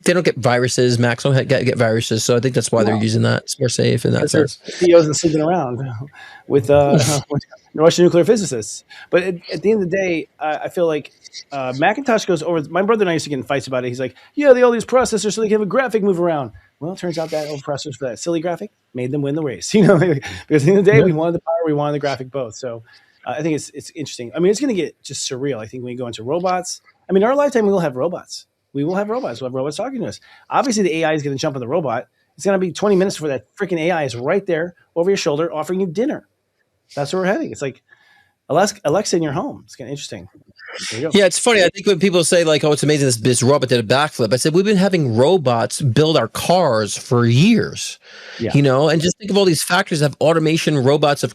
They don't get viruses. Macs don't get viruses, so I think that's why they're using that. It's more safe in that sense. CEOs are sleeping around with Russian nuclear physicists. But at the end of the day, I feel like Macintosh goes over. My brother and I used to get in fights about it. He's like, "Yeah, they all these processors so they can have a graphic move around." Well, it turns out that old processors for that silly graphic made them win the race. Because at the end of the day, we wanted the power, we wanted the graphic both. So I think it's interesting. I mean, it's going to get just surreal. I think when we go into robots, I mean, in our lifetime, we will have robots. We will have robots. We'll have robots talking to us. Obviously, the AI is going to jump on the robot. It's going to be 20 minutes before that freaking AI is right there over your shoulder offering you dinner. That's where we're heading. It's like Alexa in your home. It's kind of interesting. There you go. Yeah, it's funny. I think when people say like, "Oh, it's amazing this robot did a backflip," I said we've been having robots build our cars for years. Yeah. You know, and just think of all these factories that have automation robots of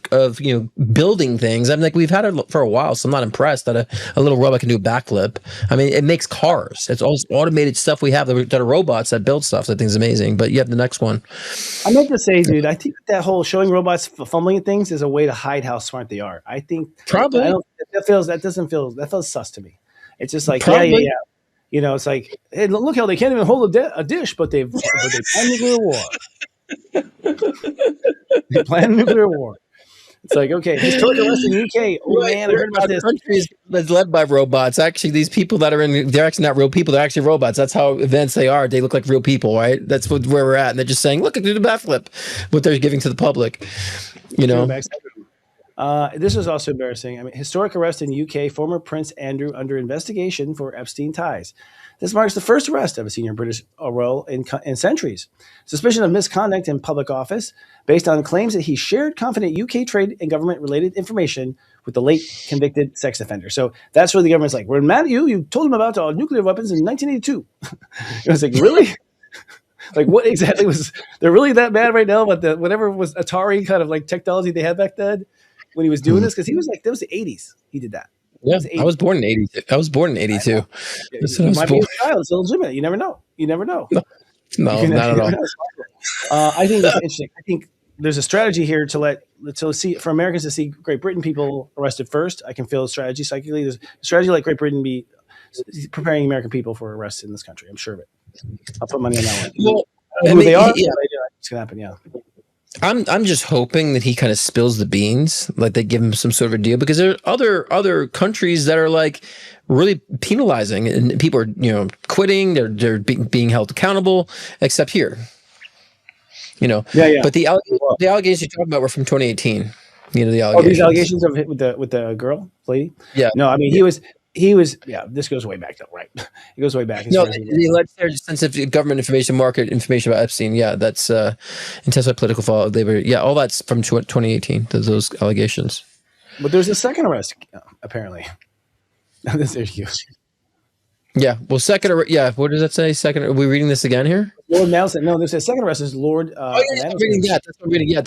building things. I'm like, we've had it for a while, so I'm not impressed that a little robot can do a backflip. I mean, it makes cars. It's all this automated stuff we have that are robots that build stuff. So I think is amazing. But you have the next one. I meant to say, dude, I think that whole showing robots fumbling at things is a way to hide how smart they are. I think Probably. that feels sus to me. It's just like, Probably. yeah. You know, it's like, hey, look how they can't even hold a dish, but they plan nuclear war. They plan nuclear war. It's like, okay, historic arrest in the UK. Oh man, I heard about this. Countries that's led by robots. Actually, these people that are they're actually not real people. They're actually robots. That's how advanced they are. They look like real people, right? That's where we're at. And they're just saying, look, do the backflip. What they're giving to the public, you know. This is also embarrassing. I mean, historic arrest in UK, former Prince Andrew under investigation for Epstein ties. This marks the first arrest of a senior British royal in centuries. Suspicion of misconduct in public office based on claims that he shared confident UK trade and government-related information with the late convicted sex offender. So that's where the government's like, we're mad at you. You told them about nuclear weapons in 1982. It was like, really? Like, what exactly was – they're really that bad right now about whatever was Atari kind of like technology they had back then when he was doing this? Because he was like – that was the 80s. He did that. Yeah, I was born in 82. I was born in 82. You might be a child. It's illegitimate. You never know. You never know. No, not at all. I think that's interesting. I think there's a strategy here to see for Americans to see Great Britain people arrested first. I can feel a strategy psychically. There's a strategy like Great Britain be preparing American people for arrests in this country. I'm sure of it. I'll put money on that one. Well, they are. Yeah, it's gonna happen. Yeah. I'm just hoping that he kind of spills the beans, like they give him some sort of a deal, because there are other countries that are like really penalizing and people are quitting, they're being held accountable, except here. Yeah. But the allegations you're talking about were from 2018. The allegations. Oh, these allegations of with the girl lady. Yeah. No, I mean he was. Yeah, this goes way back though, right? It goes way back. No, the alleged sensitive government information, market information about Epstein. Yeah, that's intensified political fallout. All that's from 2018. Those allegations. But there's a second arrest, apparently. There you go. Yeah. Well, second. Yeah. What does that say? Second. Are we reading this again here? Lord Nelson. No, there's a second arrest. Is Lord. I'm reading that. That's what I'm reading. Yeah.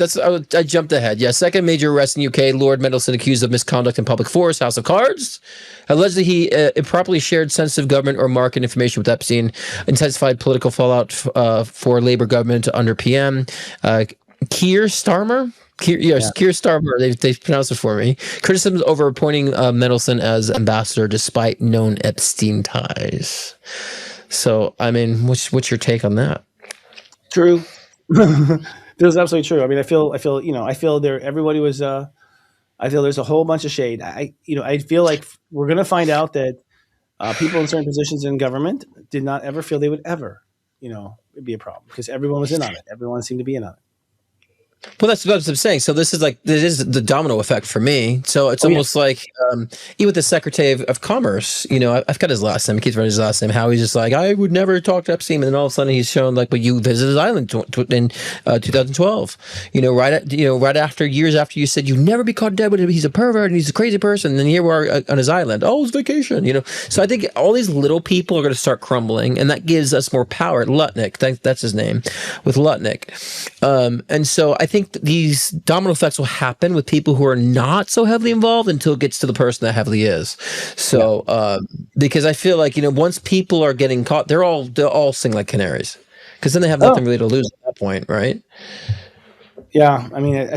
I jumped ahead. Yeah. Second major arrest in UK. Lord Mendelsohn accused of misconduct in public force, House of Cards. Allegedly, he improperly shared sensitive government or market information with Epstein. Intensified political fallout for Labour government under PM. Keir Starmer. Keir Starmer, they pronounced it for me. Criticisms over appointing Mendelsohn as ambassador despite known Epstein ties. So, I mean, what's your take on that? True. Feels absolutely true. I mean, I feel there. Everybody was. I feel there's a whole bunch of shade. I feel like we're going to find out that people in certain positions in government did not ever feel they would ever, it'd be a problem because everyone was in on it. Everyone seemed to be in on it. Well, that's what I'm saying. So this is the domino effect for me. So it's almost like even with the Secretary of Commerce, I've got his last name. He keeps running his last name. How he's just like, I would never talk to Epstein, and then all of a sudden he's shown like, but you visited his island in 2012. Right after years after you said you never be caught dead with him. He's a pervert and he's a crazy person. And then here we are on his island. Oh, it's vacation. So I think all these little people are going to start crumbling, and that gives us more power. Lutnick, that's his name, with Lutnick, and so I think these domino effects will happen with people who are not so heavily involved until it gets to the person that heavily is. So, because I feel like, once people are getting caught, they'll all sing like canaries because then they have nothing really to lose at that point, right? Yeah, I mean,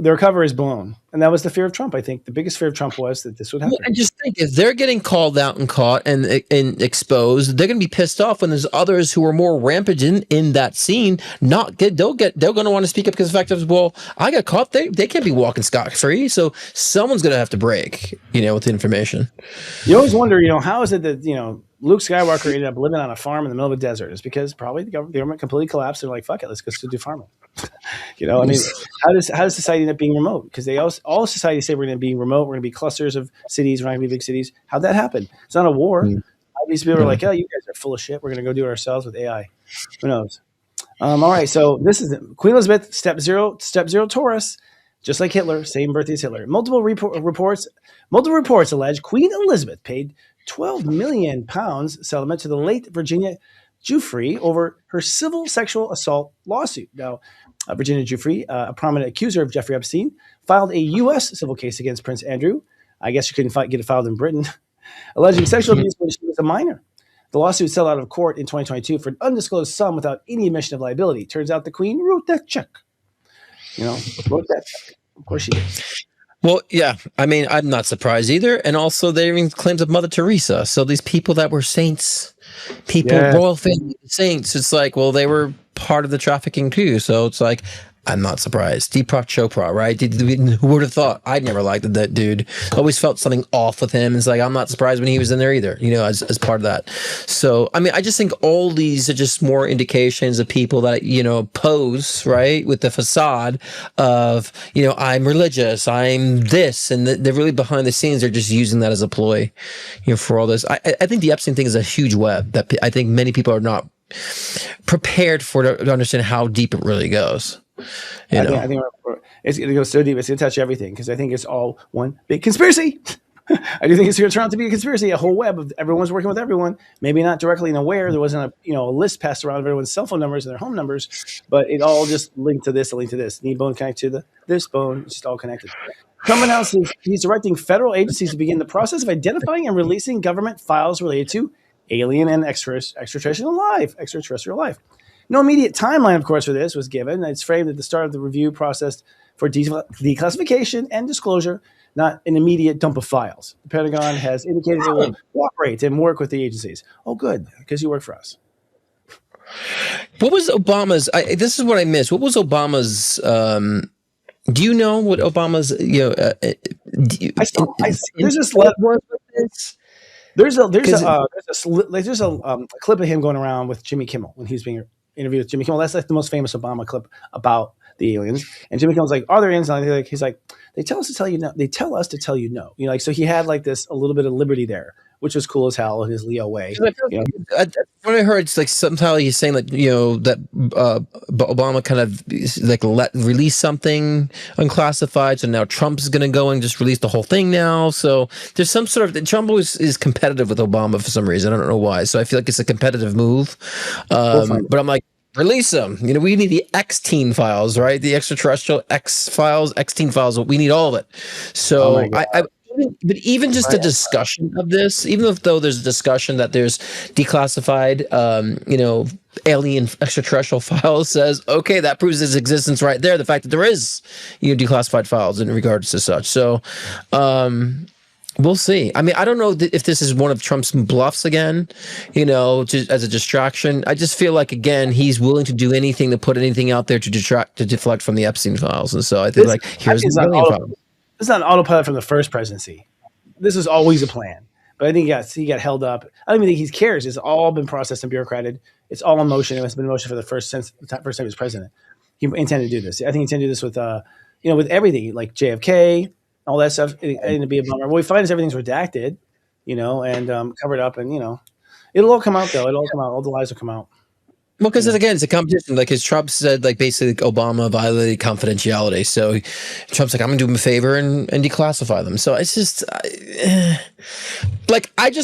their cover is blown, and that was the fear of Trump. I think the biggest fear of Trump was that this would happen. Well, I just think if they're getting called out and caught and exposed, they're going to be pissed off when there's others who are more rampant in that scene. They're going to want to speak up because the fact is, well, I got caught. They can't be walking scot free. So someone's going to have to break, with the information. You always wonder, how is it that Luke Skywalker ended up living on a farm in the middle of a desert? It's because probably the government completely collapsed. They're like, fuck it, let's go do farming. I mean, how does society end up being remote? Because all societies say we're going to be remote. We're going to be clusters of cities. We're not going to be big cities. How'd that happen? It's not a war. These people are like, oh, you guys are full of shit. We're going to go do it ourselves with AI. Who knows? All right. So this is Queen Elizabeth, step zero Taurus, just like Hitler, same birthday as Hitler. Multiple reports allege Queen Elizabeth paid £12 million settlement to the late Virginia Giuffre over her civil sexual assault lawsuit. Now, Virginia Giuffre, a prominent accuser of Jeffrey Epstein, filed a U.S. civil case against Prince Andrew. I guess you couldn't get it filed in Britain, alleging sexual abuse when she was a minor. The lawsuit settled out of court in 2022 for an undisclosed sum without any admission of liability. Turns out the Queen wrote that check. Wrote that check. Of course she did. Well, yeah. I mean, I'm not surprised either. And also, they even claims of Mother Teresa. So these people that were saints, royal family saints, it's like, well, they were part of the trafficking too. So it's like, I'm not surprised. Deepak Chopra, right? Who would have thought? I'd never liked that dude. Always felt something off with him. It's like, I'm not surprised when he was in there either, as part of that. So, I mean, I just think all these are just more indications of people that, pose, right, with the facade of, I'm religious, I'm this, and they're really behind the scenes. They're just using that as a ploy, for all this. I think the Epstein thing is a huge web that I think many people are not prepared to understand how deep it really goes. I think it's going to go so deep. It's going to touch everything because I think it's all one big conspiracy. I do think it's going to turn out to be a conspiracy, a whole web of everyone's working with everyone. Maybe not directly and aware. There wasn't a list passed around of everyone's cell phone numbers and their home numbers, but it all just linked to this, a link to this. Knee bone connected to this bone. It's just all connected. Trump announces he's directing federal agencies to begin the process of identifying and releasing government files related to alien and extraterrestrial life. No immediate timeline, of course, for this was given. It's framed at the start of the review process for declassification and disclosure, not an immediate dump of files. The Pentagon has indicated it will cooperate and work with the agencies. Oh, good, because you work for us. What was Obama's? This is what I missed. What was Obama's? Do you know what Obama's? There's a clip of him going around with Jimmy Kimmel when he was being interviewed with Jimmy Kimmel. That's like the most famous Obama clip about the aliens. And Jimmy Kimmel's like, "Are there aliens?" And he's like, "They tell us to tell you no. They tell us to tell you no." So he had like this a little bit of liberty there, which was cool as hell in his Leo way. What I heard, it's like somehow he's saying that that Obama kind of like release something unclassified, so now Trump is going to go and just release the whole thing now. So there's some sort of Trump always is competitive with Obama for some reason. I don't know why. So I feel like it's a competitive move. But I'm like, release them. We need the X-teen files, right? The extraterrestrial X-teen files. We need all of it. So but even just the discussion of this, even though there's a discussion that there's declassified, alien extraterrestrial files, says, okay, that proves its existence right there. The fact that there is, declassified files in regards to such. So, we'll see. I mean, I don't know if this is one of Trump's bluffs again, just as a distraction. I just feel like, again, he's willing to do anything to put anything out there to deflect from the Epstein files. And so I think here's the alien file. It's not an autopilot from the first presidency. This is always a plan. But I think he got held up. I don't even think he cares. It's all been processed and bureaucrated. It's all in motion. It's been in motion for the first time he was president. He intended to do this. I think he intended to do this with, with everything, like JFK, all that stuff. It to be a bummer. What we find is everything's redacted, and covered up. And, it'll all come out, though. It'll all come out. All the lies will come out. Well, because again, it's a competition. Like, as Trump said, basically Obama violated confidentiality. So Trump's like, I'm going to do him a favor and declassify them. So it's just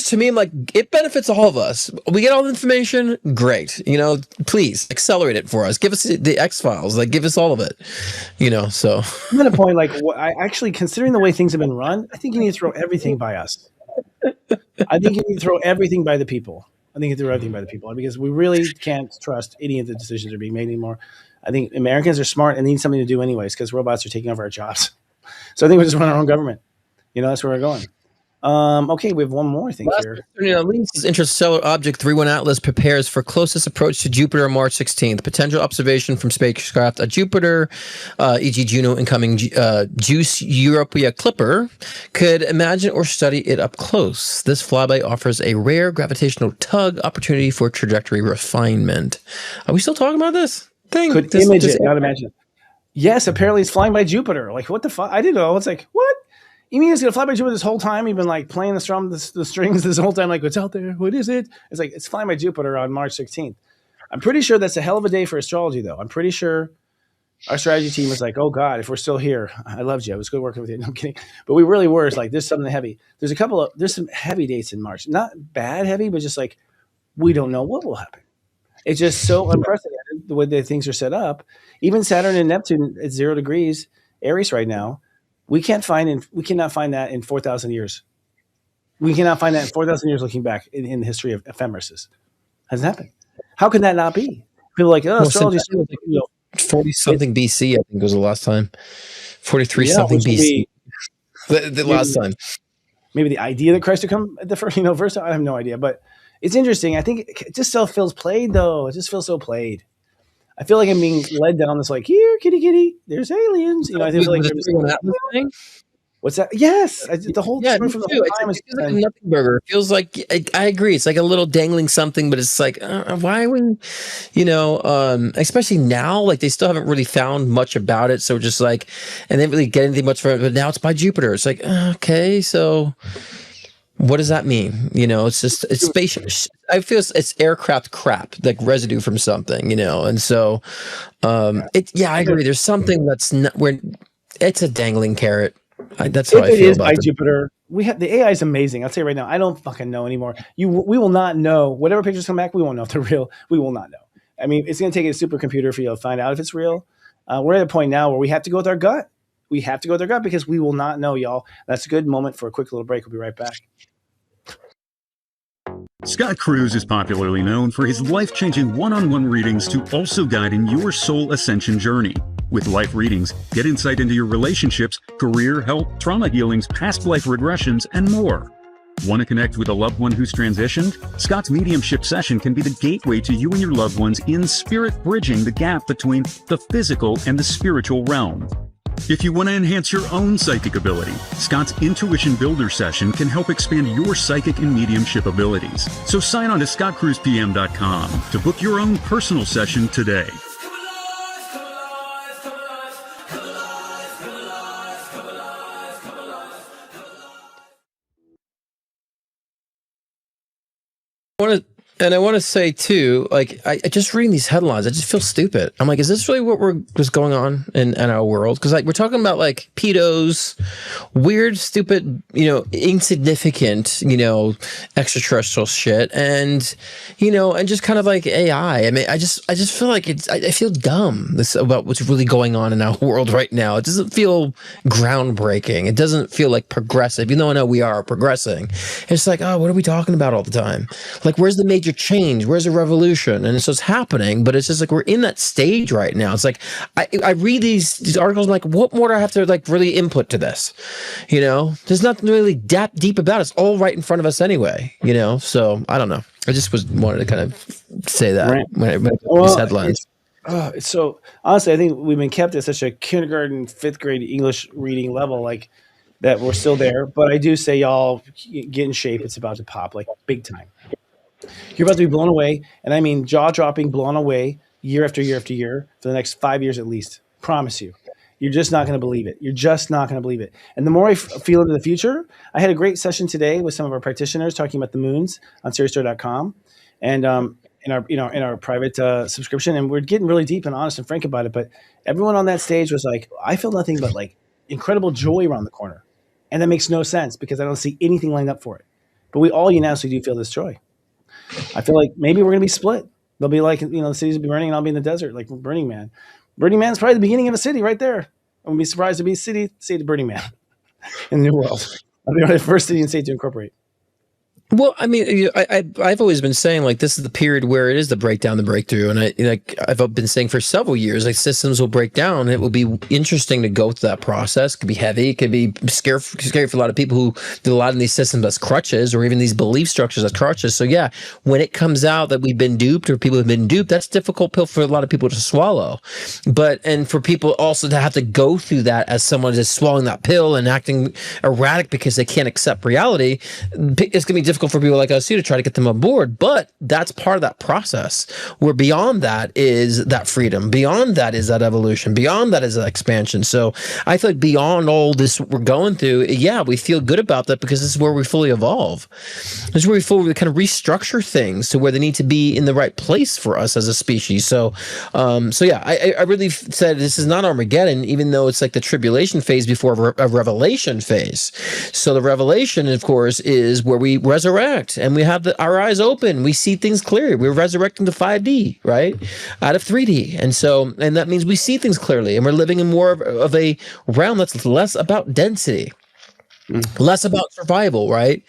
to me, I'm like, it benefits all of us. We get all the information. Great. Please accelerate it for us. Give us the X files. Give us all of it, so I'm at a point, I actually, considering the way things have been run, I think you need to throw everything by us. I think you need to throw everything by the people. I think it's everything by the people because we really can't trust any of the decisions that are being made anymore. I think Americans are smart and need something to do anyways because robots are taking over our jobs. So I think we just run our own government. That's where we're going. Okay, we have one more thing here. Lisa's interstellar object 31 Atlas prepares for closest approach to Jupiter on March 16th. Potential observation from spacecraft at Jupiter, e.g. Juno incoming JUICE Europa Clipper, could imagine or study it up close. This flyby offers a rare gravitational tug opportunity for trajectory refinement. Are we still talking about this thing? Could image it, not imagine it. Yes, apparently it's flying by Jupiter. Like, what the fuck? I didn't know. It's like, what? You mean it's going to fly by Jupiter this whole time? You've been like playing the strings this whole time. Like, what's out there? What is it? It's like, it's flying by Jupiter on March 16th. I'm pretty sure that's a hell of a day for astrology, though. I'm pretty sure our strategy team was like, oh God, if we're still here, I loved you. It was good working with you. No, I'm kidding. But we really were. It's like, there's something heavy. There's some heavy dates in March. Not bad heavy, but just like, we don't know what will happen. It's just so unprecedented the way the things are set up. Even Saturn and Neptune at 0 degrees Aries right now. We cannot find that in 4,000 years. We cannot find that in 4,000 years looking back in the history of ephemeris. Hasn't happened. How can that not be? People are like, astrology is 40-something BC, I think was the last time. 43-something BC. The last time. Maybe the idea that Christ would come at the first, I have no idea. But it's interesting. I think it just still feels played, though. It just feels so played. I feel like I'm being led down this like, here, kitty, kitty, there's aliens. I feel like thing? What's that? Yes, the whole time is like a nothing burger. It feels like I agree. It's like a little dangling something, but it's like why are we, especially now, like they still haven't really found much about it. So just like, and they didn't really get anything much from it. But now it's by Jupiter. It's like okay, so. What does that mean? It's spaceship. I feel it's aircraft crap, like residue from something, and so, I agree. There's something that's not where it's a dangling carrot. That's how I feel about it. Jupiter. We have the AI is amazing. I'll tell you right now. I don't fucking know anymore. We will not know whatever pictures come back. We won't know if they're real. We will not know. I mean, it's going to take a supercomputer for you to find out if it's real. We're at a point now where we have to go with our gut. We have to go with our gut because we will not know, y'all. That's a good moment for a quick little break. We'll be right back. Scott Cruz is popularly known for his life-changing one-on-one readings to also guide in your soul ascension journey. With life readings, get insight into your relationships, career, health, trauma healings, past life regressions, and more. Want to connect with a loved one who's transitioned? Scott's mediumship session can be the gateway to you and your loved ones in spirit bridging the gap between the physical and the spiritual realm. If you want to enhance your own psychic ability, Scott's Intuition Builder session can help expand your psychic and mediumship abilities. So sign on to scottcruzpm.com to book your own personal session today. I want to say too, like I just reading these headlines, I just feel stupid. I'm like, is this really what was going on in our world? Because like we're talking about like pedos, weird, stupid, insignificant, extraterrestrial shit, and and just kind of like AI. I mean, I just feel like I feel dumb about what's really going on in our world right now. It doesn't feel groundbreaking. It doesn't feel like progressive, even though I know we are progressing. It's like, oh, what are we talking about all the time? Like, where's the major change? Where's the revolution? And so it's happening, but it's just like we're in that stage right now. It's like I read these articles, I'm like, what more do I have to like really input to this? There's nothing really that deep about it. It's all right in front of us anyway. So I don't know. I just wanted to kind of say that right. when these headlines. It's so honestly, I think we've been kept at such a kindergarten, 5th grade English reading level, like that we're still there. But I do say, y'all get in shape. It's about to pop like big time. You're about to be blown away, and I mean jaw-dropping, blown away year after year after year for the next 5 years at least. Promise you. You're just not going to believe it. You're just not going to believe it. And the more I feel into the future, I had a great session today with some of our practitioners talking about the moons on SiriusStar.com and in our private subscription, and we're getting really deep and honest and frank about it. But everyone on that stage was like, I feel nothing but like incredible joy around the corner, and that makes no sense because I don't see anything lined up for it. But we all unanimously do feel this joy. I feel like maybe we're going to be split. They'll be like, the cities will be burning and I'll be in the desert, like Burning Man. Burning Man's probably the beginning of a city right there. I wouldn't be surprised to be a city, say the Burning Man in the New World. I'll be the first city and state to incorporate. Well, I mean, I've always been saying like this is the period where it is the breakdown, the breakthrough, and I've been saying for several years like systems will break down. It will be interesting to go through that process. It could be heavy, it could be scary for a lot of people who do a lot of these systems as crutches, or even these belief structures as crutches. So yeah, when it comes out that we've been duped or people have been duped, that's a difficult pill for a lot of people to swallow. And for people also to have to go through that as someone is swallowing that pill and acting erratic because they can't accept reality, it's gonna be difficult for people like us too to try to get them on board, but that's part of that process. Where beyond that is that freedom, beyond that is that evolution, beyond that is that expansion. So I feel like beyond all this we're going through, yeah, we feel good about that because this is where we fully evolve. This is where we fully kind of restructure things to where they need to be in the right place for us as a species. So yeah, I really said this is not Armageddon, even though it's like the tribulation phase before a revelation phase. So the revelation, of course, is where we resurrect and we have our eyes open. We see things clearly. We're resurrecting to 5D, right? Out of 3D. And that means we see things clearly and we're living in more of a realm that's less about density. Less about survival, right?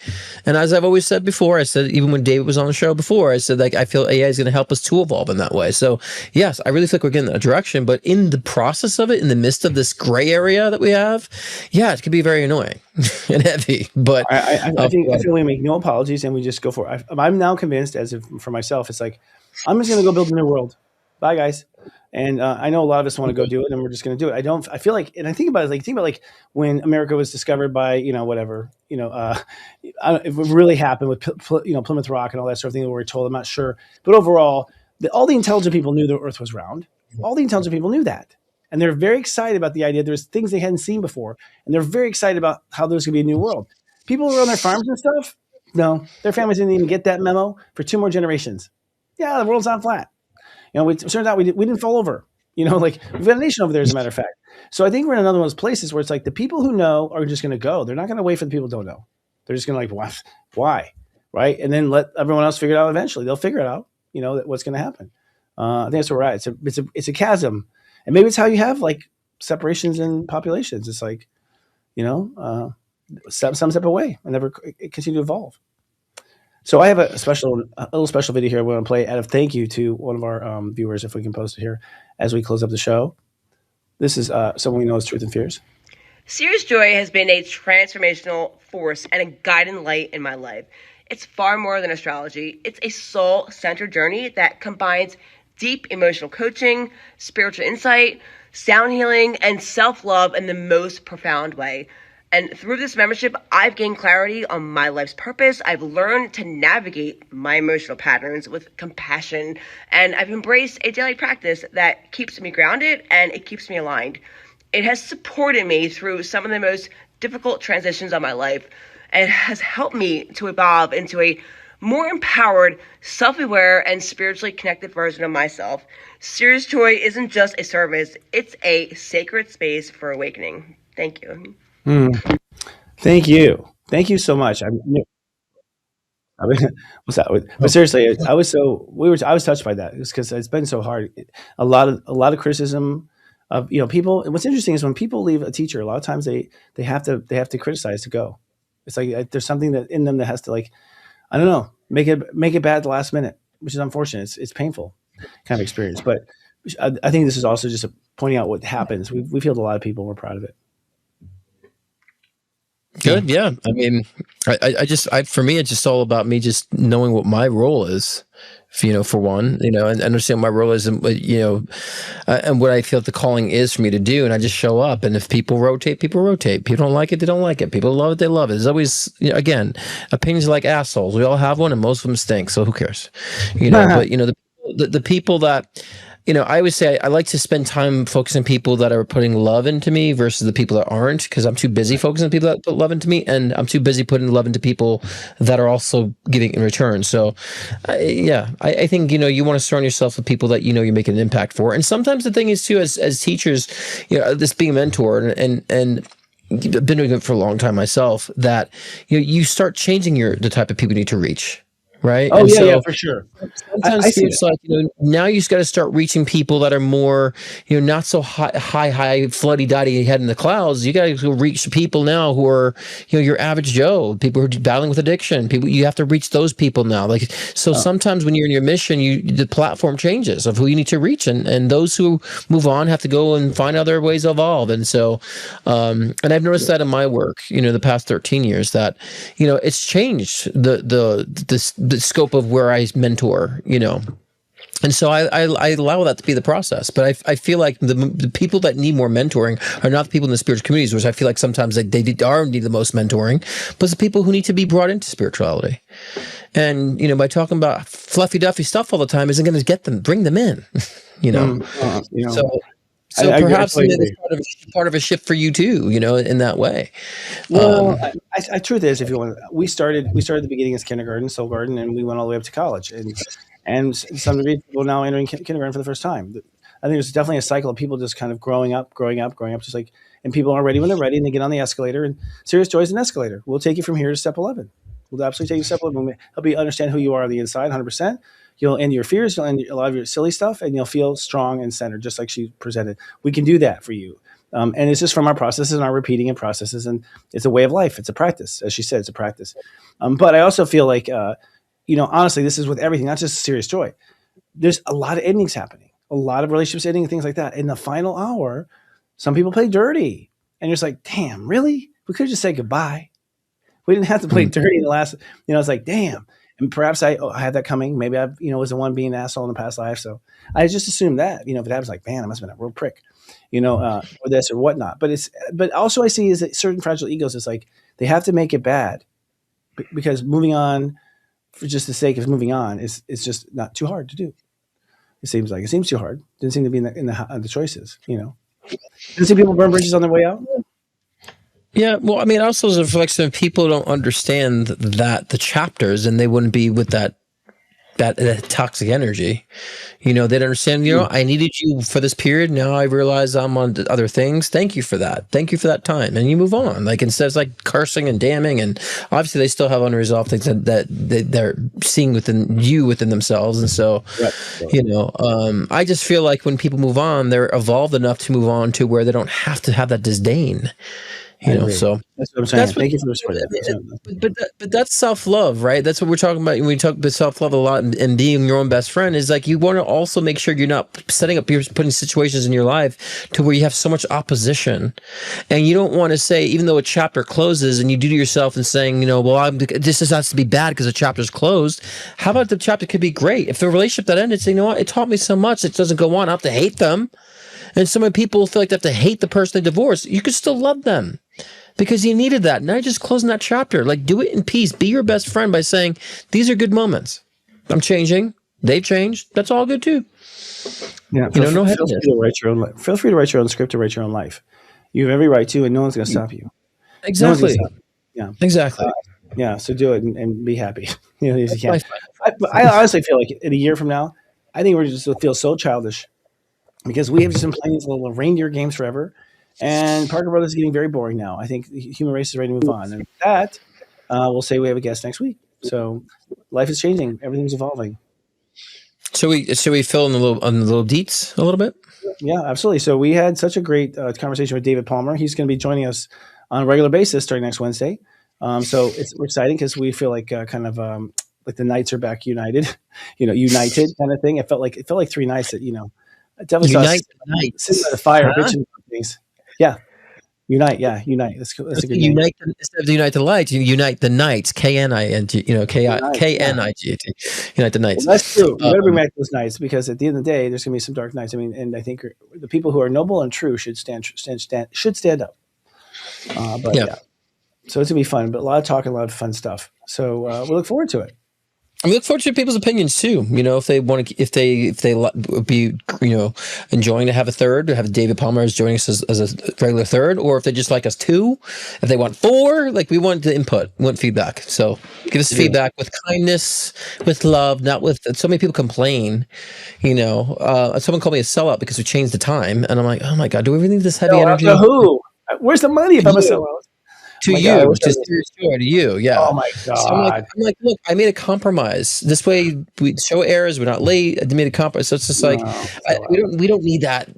And as I've always said before, I said, even when David was on the show before, I said, like, I feel AI is going to help us to evolve in that way. So yes, I really think we're getting that direction, but in the process of it, in the midst of this gray area that we have, yeah, it can be very annoying and heavy, but I think we make no apologies and we just go for it. I'm now convinced, as if for myself, it's like, I'm just going to go build a new world. Bye guys. And I know a lot of us want to go do it, and we're just going to do it. I feel like, and I think about it, when America was discovered by, whatever, if it really happened with, Plymouth Rock and all that sort of thing that we're told, I'm not sure. But overall, all the intelligent people knew the earth was round. All the intelligent people knew that. And they're very excited about the idea. There's things they hadn't seen before. And they're very excited about how there's going to be a new world. People who are on their farms and stuff, no, their families didn't even get that memo for 2 more generations. Yeah, the world's not flat. It turns out we didn't fall over. We've got a nation over there, as a matter of fact. So I think we're in another one of those places where it's like the people who know are just going to go. They're not going to wait for the people who don't know. They're just going to why, right? And then let everyone else figure it out eventually. They'll figure it out, what's going to happen. I think that's where we're at. It's a chasm. And maybe it's how you have separations in populations. It's like, some step away and never continue to evolve. So I have a little special video here I want to play out of thank you to one of our viewers, if we can post it here as we close up the show. This is someone we know as Truth and Fears. Serious Joy has been a transformational force and a guiding light in my life. It's far more than astrology. It's a soul-centered journey that combines deep emotional coaching, spiritual insight, sound healing, and self-love in the most profound way. And through this membership, I've gained clarity on my life's purpose. I've learned to navigate my emotional patterns with compassion, and I've embraced a daily practice that keeps me grounded and it keeps me aligned. It has supported me through some of the most difficult transitions of my life and has helped me to evolve into a more empowered, self-aware, and spiritually connected version of myself. Serious Joy isn't just a service, it's a sacred space for awakening. Thank you. Thank you. Thank you so much. What's that? But seriously, I was touched by that because it's been so hard. A lot of criticism of people. And what's interesting is when people leave a teacher, a lot of times they have to criticize to go. It's like there's something that in them that has to I don't know, make it bad at the last minute, which is unfortunate. It's painful kind of experience. But I think this is also just pointing out what happens. We've healed a lot of people. We're proud of it. Good. Yeah. I mean, for me, it's just all about me just knowing what my role is, for one, and understand what my role is, and what I feel the calling is for me to do. And I just show up. And if people rotate, people rotate. People don't like it, they don't like it. People love it, they love it. There's always, again, opinions are like assholes. We all have one and most of them stink. So who cares? But, the people that, I always say I like to spend time focusing on people that are putting love into me versus the people that aren't, because I'm too busy focusing on people that put love into me, and I'm too busy putting love into people that are also giving in return. So, I think, you want to surround yourself with people that you're making an impact for. And sometimes the thing is too, as teachers, this being a mentor and I've been doing it for a long time myself, that you start changing the type of people you need to reach. right? Oh And yeah, so for sure. sometimes I see it's like, now you just got to start reaching people that are more, not so high, floody-dotty head in the clouds. You got to go reach people now who are, your average Joe, people who are battling with addiction. People, you have to reach those people now. Like, so sometimes when you're in your mission, the platform changes of who you need to reach, and those who move on have to go and find other ways to evolve. And so, and I've noticed that in my work, the past 13 years, that, it's changed the scope of where I mentor, and so I allow that to be the process. But I feel like the people that need more mentoring are not the people in the spiritual communities, which I feel like sometimes they are need the most mentoring, but it's the people who need to be brought into spirituality. And, by talking about fluffy duffy stuff all the time isn't going to bring them in, So I perhaps totally it's part of a shift for you too, in that way. Well, truth is, if you want, we started at the beginning as kindergarten, soul garden, and we went all the way up to college, and to some degree, people now entering kindergarten for the first time. I think there's definitely a cycle of people just kind of growing up, just like, and people are ready when they're ready, and they get on the escalator. And Serious Joy is an escalator. We'll take you from here to step 11. We'll absolutely take you to step 11. We'll help you understand who you are on the inside, 100%. You'll end your fears, you'll end a lot of your silly stuff, and you'll feel strong and centered, just like she presented. We can do that for you. And it's just from our processes and our repeating and processes. And it's a way of life. It's a practice. As she said, it's a practice. But I also feel like, honestly, this is with everything, not just Serious Joy. There's a lot of endings happening, a lot of relationships ending and things like that. In the final hour, some people play dirty. And you're just like, damn, really? We could have just said goodbye. We didn't have to play dirty in the last, it's like, damn. And perhaps I had that coming. Maybe I, was the one being an asshole in the past life. So I just assumed that, if it happens, like, man, I must have been a real prick, or this or whatnot. But also I see is that certain fragile egos, it's like they have to make it bad because moving on for just the sake of moving on is just not too hard to do. It seems too hard. Didn't seem to be in the choices, Didn't see people burn bridges on their way out. Yeah, well, I mean, also as a reflection of people don't understand that the chapters, and they wouldn't be with that toxic energy. They don't understand, I needed you for this period. Now I realize I'm on other things. Thank you for that. Thank you for that time. And you move on. Like, instead of like cursing and damning, and obviously they still have unresolved things that they're seeing within themselves. And so, I just feel like when people move on, they're evolved enough to move on to where they don't have to have that disdain. So that's what I'm saying. Thank you for the but that's self-love, right? That's what we're talking about when we talk about self-love a lot, and being your own best friend is like, you want to also make sure you're not putting situations in your life to where you have so much opposition, and you don't want to say, even though a chapter closes, and you do to yourself and saying, this has to be bad because the chapter's closed. How about the chapter could be great? If the relationship that ended, say, it taught me so much, it doesn't go on. I have to hate them. And so many people feel like they have to hate the person they divorced. You could still love them because you needed that. Now you're just closing that chapter. Like, do it in peace. Be your best friend by saying, these are good moments. I'm changing. They've changed. That's all good too. Yeah. Feel free to write your own script to write your own life. You have every right to, and no one's going to stop you. Exactly. Yeah. Exactly. So do it and be happy. If you can. I honestly feel like in a year from now, I think we're just going to feel so childish. Because we have just been playing these little reindeer games forever, and Parker Brothers is getting very boring now. I think the human race is ready to move on, and with that, we'll say we have a guest next week. So life is changing, everything's evolving. Should we fill in the little deets a little bit? Yeah, absolutely. So we had such a great conversation with David Palmer. He's going to be joining us on a regular basis starting next Wednesday. So we're exciting because we feel like like the Knights are back united, united kind of thing. It felt like three nights that definitely unite the Knights. Sitting by the fire, bitching things. Yeah, unite. Yeah, unite. That's a good unite. Instead of unite the lights, you unite the Knights. KNIG. KNIG. Unite the Knights. Well, that's true. We better bring back those Knights because at the end of the day, there's going to be some dark nights. I mean, and I think the people who are noble and true should stand up. But yeah, so it's gonna be fun. But a lot of talking, a lot of fun stuff. So we look forward to it. I look forward to people's opinions too. If they want to, if they would be, enjoying to have a third, to have David Palmer as joining us as a regular third, or if they just like us two, if they want four, like we want the input, we want feedback. So give us feedback with kindness, with love, not with. So many people complain. Someone called me a sellout because we changed the time, and I'm like, oh my god, do we really need this heavy energy? Who? Where's the money if I'm a sellout? to my you, God, I wish I to was- Serious Joy, to you. Yeah. Oh my So I'm like, look, I made a compromise. This way, we show airs. We're not late. I made a compromise. So it's just like we don't need that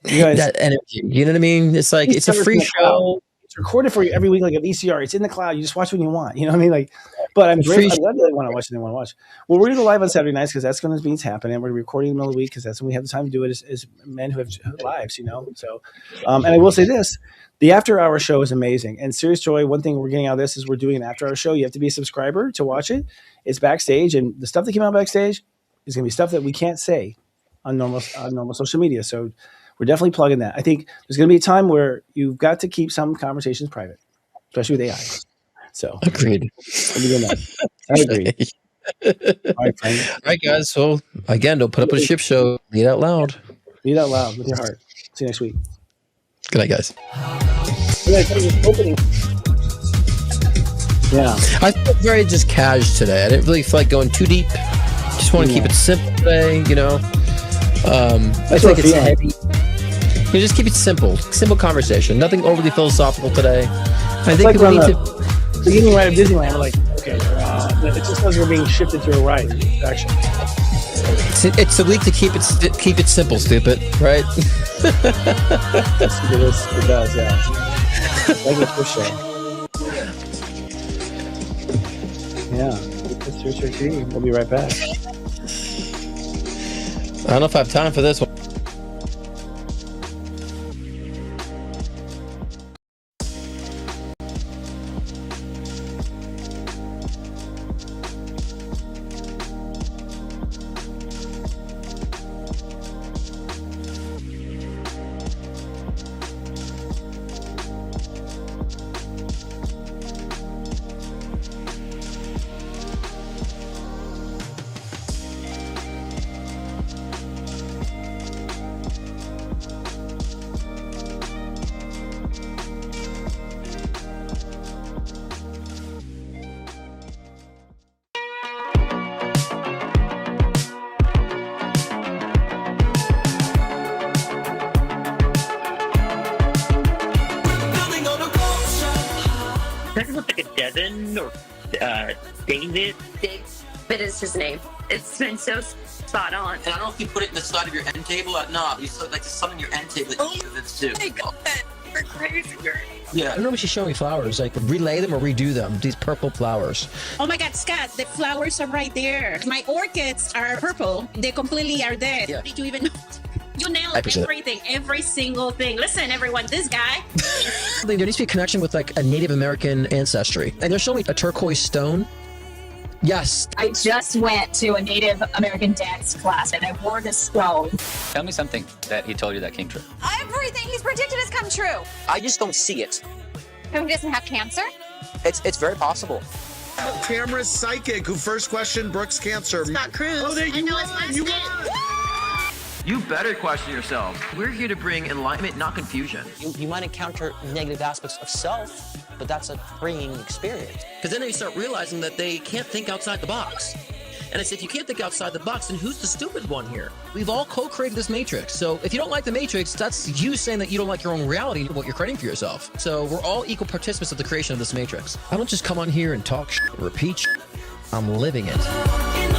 You guys, that energy. You know what I mean? It's like it's a serve free in the cloud. show. It's recorded for you every week, like a VCR. It's in the cloud. You just watch when you want. You know what I mean? Like, but I'm It's a free grateful. I love that they want to watch and they want to watch. Well, we're going to go live on Saturday nights because that's going to be happening. We're going to be recording in the middle of the week because that's when we have the time to do it as men who have lives, you know? So, and I will say this, the after hour show is amazing. And Serious Joy, one thing we're getting out of this is we're doing an after hour show. You have to be a subscriber to watch it. It's backstage, and the stuff that came out backstage is going to be stuff that we can't say on normal social media. So we're definitely plugging that. I think there's going to be a time where you've got to keep some conversations private, especially with AI. So Agreed. we'll be doing that. I agree. All right, friend. All right, guys. So again, don't put up with a ship show. Lead out loud. Read out loud with your heart. See you next week. Good night, guys. Opening. Yeah. I felt very just cash today. I didn't really feel like going too deep. Just want to keep it simple today, you know. I feel like it's heavy. You just keep it simple conversation. Nothing overly philosophical today. I think like people need the beginning ride of Disneyland. We're like, okay, it just knows we're being shifted to a ride. Actually, it's a week to keep it simple, stupid, right? It does, yeah. Like a push show. Yeah, it's your TV. We'll be right back. I don't know if I have time for this one. David is his name. It's been so spot on. And I don't know if you put it in the side of your end table. No, you like to summon your end table. That's too. We're crazy. Yeah. I don't know if she's showing me flowers. Like relay them or redo them. These purple flowers. Oh my God, Scott! The flowers are right there. My orchids are purple. They completely are dead. Yeah. Did you even know? You nailed everything, every single thing. Listen, everyone, this guy. There needs to be a connection with like a Native American ancestry. And they're showing me a turquoise stone. Yes. I just went to a Native American dance class and I wore this stone. Tell me something that he told you that came true. Everything he's predicted has come true. I just don't see it. Who doesn't have cancer? It's very possible. Camera's psychic who first questioned Brooke's cancer. Scott Cruz. Oh, there you won. You better question yourself. We're here to bring enlightenment, not confusion. You might encounter negative aspects of self, but that's a freeing experience. Because then they start realizing that they can't think outside the box. And I say, if you can't think outside the box, then who's the stupid one here? We've all co-created this matrix. So if you don't like the matrix, that's you saying that you don't like your own reality, what you're creating for yourself. So we're all equal participants of the creation of this matrix. I don't just come on here and talk repeat I'm living it.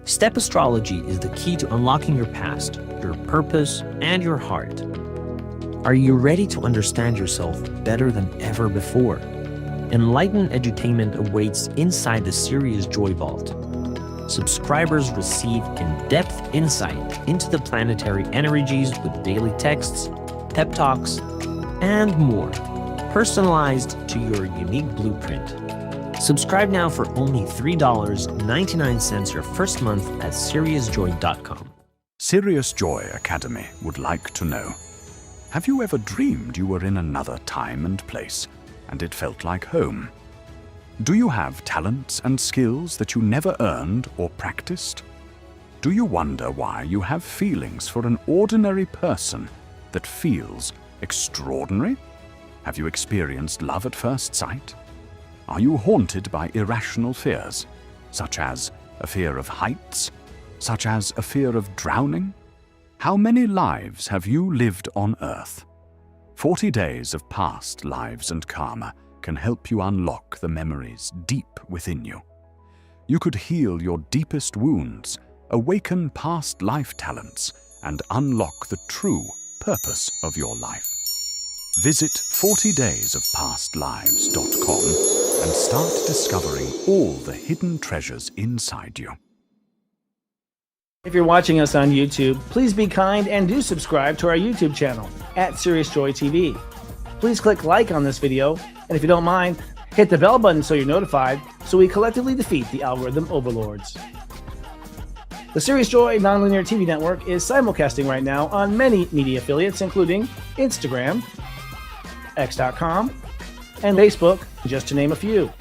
Step astrology is the key to unlocking your past, your purpose, and your heart. Are you ready to understand yourself better than ever before? Enlightened edutainment awaits inside the Serious Joy Vault. Subscribers receive in-depth insight into the planetary energies with daily texts, pep talks, and more, personalized to your unique blueprint. Subscribe now for only $3.99 your first month at SeriousJoy.com. Serious Joy Academy would like to know, have you ever dreamed you were in another time and place, and it felt like home? Do you have talents and skills that you never earned or practiced? Do you wonder why you have feelings for an ordinary person that feels extraordinary? Have you experienced love at first sight? Are you haunted by irrational fears, such as a fear of heights, such as a fear of drowning? How many lives have you lived on Earth? 40 days of past lives and karma can help you unlock the memories deep within you. You could heal your deepest wounds, awaken past life talents, and unlock the true purpose of your life. Visit 40daysofpastlives.com and start discovering all the hidden treasures inside you. If you're watching us on YouTube, please be kind and do subscribe to our YouTube channel at Serious Joy TV. Please click like on this video, and if you don't mind, hit the bell button so you're notified, so we collectively defeat the algorithm overlords. The Serious Joy Nonlinear TV Network is simulcasting right now on many media affiliates, including Instagram, X.com, and Facebook, just to name a few.